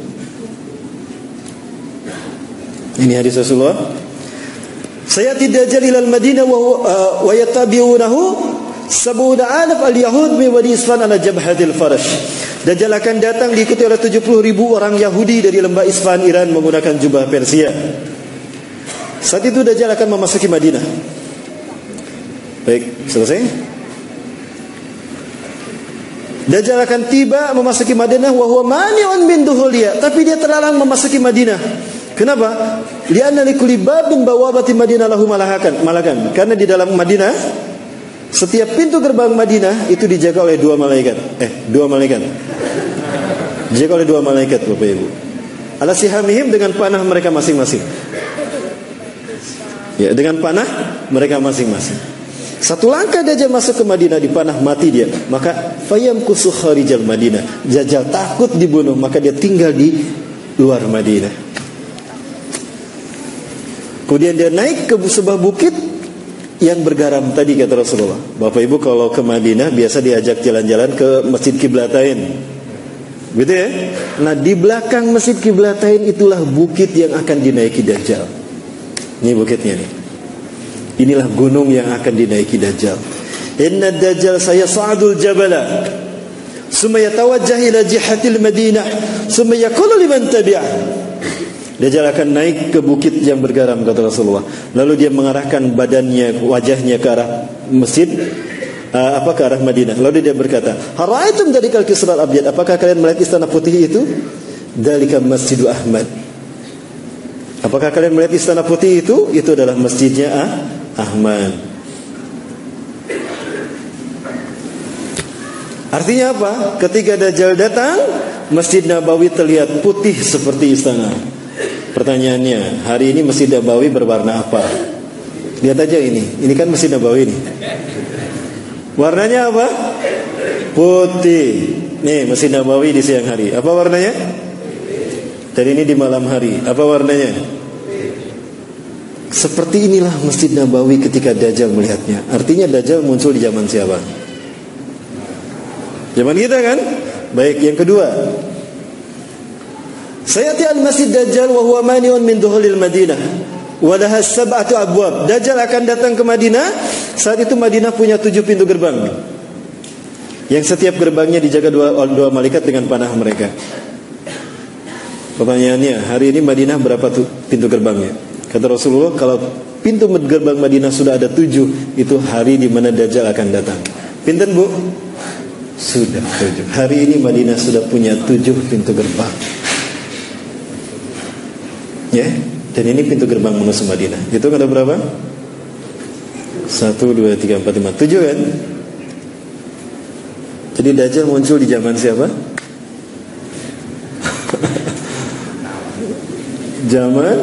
S1: Ini hadis Rasulullah. Sayati Dajjal ilal Madinah wa yattabi'unahu sab'una alaf al-yahud min Wadi Isfan ala jabhatil farash. Dajjal akan datang diikuti oleh 70.000 orang Yahudi dari lembah Isfahan Iran menggunakan jubah Persia. Saat itu Dajjal akan memasuki Madinah. Baik, selesai. Dajjal akan tiba memasuki Madinah wa huwa mani'un min duhuliya, tapi dia terlarang memasuki Madinah. Kenapa? Li'anna likulli babin bawabati Madinah lahu malakan. Karena di dalam Madinah setiap pintu gerbang Madinah itu dijaga oleh dua malaikat. Dijaga oleh dua malaikat Bapak Ibu. Ala sihamihim dengan panah mereka masing-masing. Ya, dengan panah mereka masing-masing. Satu langkah Dajjal masuk ke Madinah dipanah mati dia. Maka fayamkusu kharijal Madinah. Dajjal takut dibunuh, maka dia tinggal di luar Madinah. Kemudian dia naik ke sebuah bukit yang bergaram tadi kata Rasulullah. Bapak Ibu kalau ke Madinah biasa diajak jalan-jalan ke Masjid Qiblatain. Gitu ya. Nah, di belakang Masjid Qiblatain itulah bukit yang akan dinaiki Dajjal. Ini bukitnya nih. Inilah gunung yang akan dinaiki Dajjal. Inna Dajjal sayas'adul jabala summa yatawajjah ila jihatil Madinah summa yaqulu liman tabi'ah. Dajjal akan naik ke bukit yang bergaram kata Rasulullah. Lalu dia mengarahkan badannya, wajahnya ke arah masjid, ke arah Madinah. Lalu dia berkata, "Haraitum dalikal kisral abyad? Apakah kalian melihat istana putih itu? Dalika Masjidu Ahmad." Apakah kalian melihat istana putih itu? Itu adalah masjidnya Ahmad. Artinya apa? Ketika Dajjal datang, Masjid Nabawi terlihat putih seperti istana. Pertanyaannya, hari ini Masjid Nabawi berwarna apa? Lihat aja ini. Ini kan Masjid Nabawi nih. Warnanya apa? Putih. Nih Masjid Nabawi di siang hari. Apa warnanya? Dan ini di malam hari. Apa warnanya? Seperti inilah Masjid Nabawi ketika Dajjal melihatnya. Artinya Dajjal muncul di zaman siapa? Zaman kita kan? Baik, yang kedua. Sayati al-Masjid Dajjal wa huwa mani'un min duhulil Madinah wa laha sab'atu abwab. Dajjal akan datang ke Madinah. Saat itu Madinah punya 7 pintu gerbang. Yang setiap gerbangnya dijaga dua malaikat dengan panah mereka. Pertanyaannya, hari ini Madinah berapa pintu gerbangnya? Kata Rasulullah, kalau pintu gerbang Madinah sudah ada 7, itu hari di mana Dajjal akan datang. Pinten Bu? Sudah 7. Hari ini Madinah sudah punya 7 pintu gerbang. Ya, dan ini pintu gerbang menuju Madinah. Itu ada berapa? 1, 2, 3, 4, 5, 7 kan? Jadi Dajjal muncul di zaman siapa? Zaman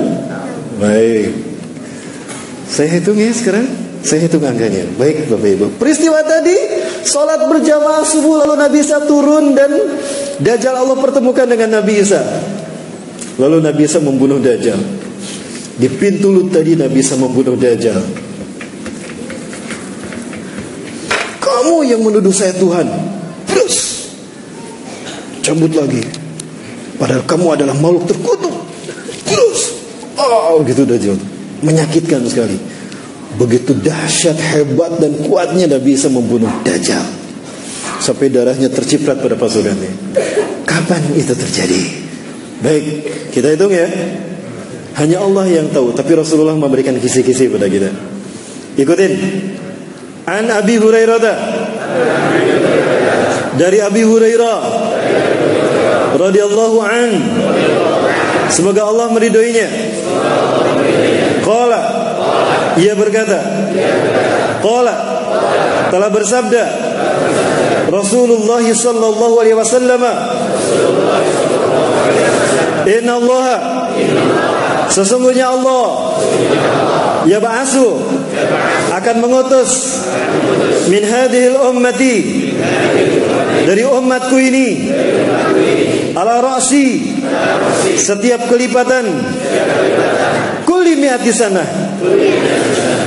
S1: baik. Saya hitung ya sekarang. Saya hitung angkanya. Baik Bapak Ibu. Peristiwa tadi, sholat berjamaah subuh, lalu Nabi Isa turun dan Dajjal Allah pertemukan dengan Nabi Isa. Lalu Nabi Isa membunuh Dajjal. Di pintu Lut tadi Nabi Isa membunuh Dajjal. Kamu yang menuduh saya Tuhan, terus cabut lagi. Padahal kamu adalah makhluk terkutuk. Terus, gitu Dajjal. Menyakitkan sekali. Begitu dahsyat, hebat dan kuatnya Nabi Isa membunuh Dajjal sampai darahnya terciprat pada pasukannya. Kapan itu terjadi? Baik, kita hitung ya. Hanya Allah yang tahu, tapi Rasulullah memberikan kisi-kisi pada kita. Ikutin. An Abi Hurairah, dari Abi Hurairah radhiyallahu an, semoga Allah meridhoinya. Qala, ia berkata, qala, telah bersabda Rasulullah sallallahu alaihi wasallam, inna Allah, sesungguhnya Allah, ya ba'asu, akan mengutus min hadhil ummati, dari umatku ini, ala ra'si, setiap kelipatan, kulli mi'ati sanah,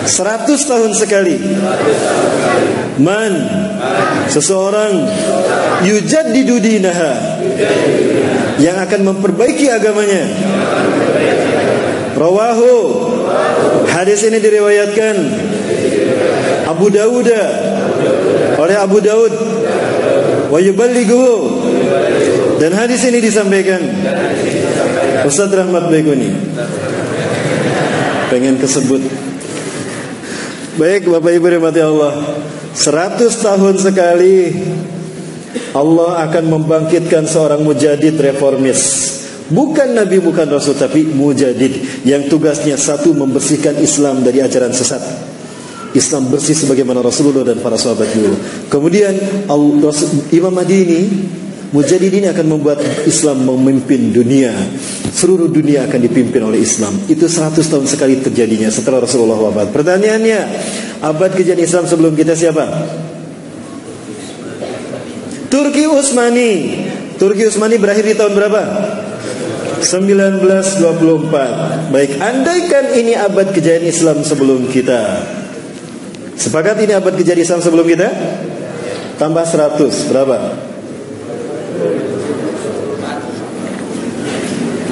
S1: 100 tahun sekali, man, seseorang, yujaddidu dinaha, yang akan memperbaiki agamanya. Rawahu, hadis ini diriwayatkan Abu Dawud, oleh Abu Dawud, wa yuballighuhu, dan hadis ini disampaikan Ustaz Rahmat Baikuni. Pengen kesebut. Baik Bapak Ibu rahmati Allah, 100 tahun sekali Allah akan membangkitkan seorang mujadid reformis. Bukan Nabi, bukan Rasul, tapi mujadid yang tugasnya satu, membersihkan Islam dari ajaran sesat. Islam bersih sebagaimana Rasulullah dan para sahabat dulu. Kemudian Imam Mahdi ini, mujadid ini akan membuat Islam memimpin dunia. Seluruh dunia akan dipimpin oleh Islam. Itu 100 tahun sekali terjadinya setelah Rasulullah wafat. Pertanyaannya, abad kejadian Islam sebelum kita siapa? Turki Utsmani. Turki Utsmani berakhir di tahun berapa? 1924. Baik, andaikan ini abad kejayaan Islam sebelum kita. Sepakat ini abad kejayaan Islam sebelum kita? Tambah 100, berapa?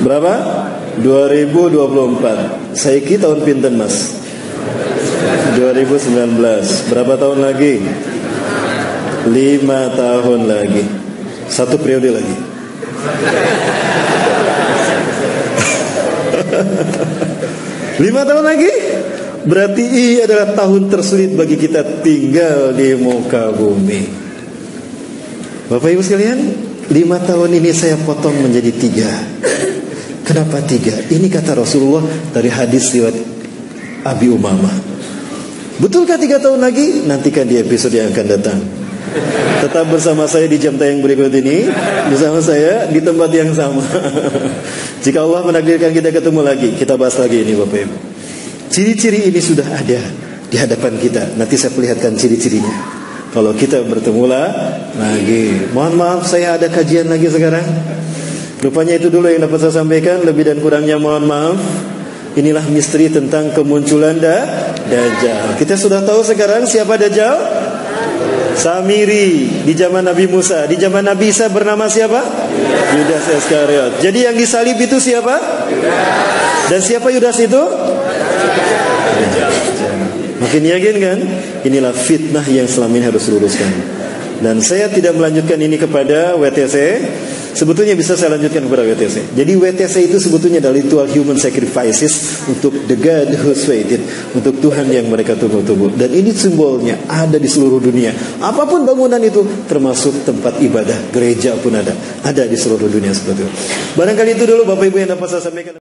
S1: Berapa? 2024. Saiki tahun pinten Mas? 2019. Berapa tahun lagi? 5 tahun lagi. 1 periode lagi. 5 tahun lagi? Berarti ini adalah tahun tersulit bagi kita tinggal di muka bumi. Bapak Ibu sekalian, 5 tahun ini saya potong menjadi 3. Kenapa 3? Ini kata Rasulullah dari hadis riwayat Abi Umamah. Betulkah 3 tahun lagi? Nantikan di episode yang akan datang. Tetap bersama saya di jam tayang berikut ini, bersama saya di tempat yang sama. Jika Allah menakdirkan kita ketemu lagi, kita bahas lagi ini Bapak Ibu. Ciri-ciri ini sudah ada di hadapan kita. Nanti saya perlihatkan ciri-cirinya kalau kita bertemu lagi. Mohon maaf, saya ada kajian lagi sekarang. Rupanya itu dulu yang dapat saya sampaikan. Lebih dan kurangnya mohon maaf. Inilah misteri tentang kemunculan Dajjal. Kita sudah tahu sekarang siapa Dajjal? Samiri di zaman Nabi Musa. Di zaman Nabi Isa bernama siapa? Yudas Iskariot. Jadi yang disalib itu siapa? Dan siapa Yudas itu? Makin yakin kan? Inilah fitnah yang selama ini harus diluruskan. Dan saya tidak melanjutkan ini kepada WTC. Sebetulnya bisa saya lanjutkan kepada WTC. Jadi WTC itu sebetulnya adalah ritual human sacrifices untuk the God who's waited, untuk Tuhan yang mereka tunggu-tunggu. Dan ini simbolnya ada di seluruh dunia. Apapun bangunan itu, termasuk tempat ibadah, gereja pun ada di seluruh dunia seperti itu. Barangkali itu dulu Bapak Ibu yang dapat saya sampaikan.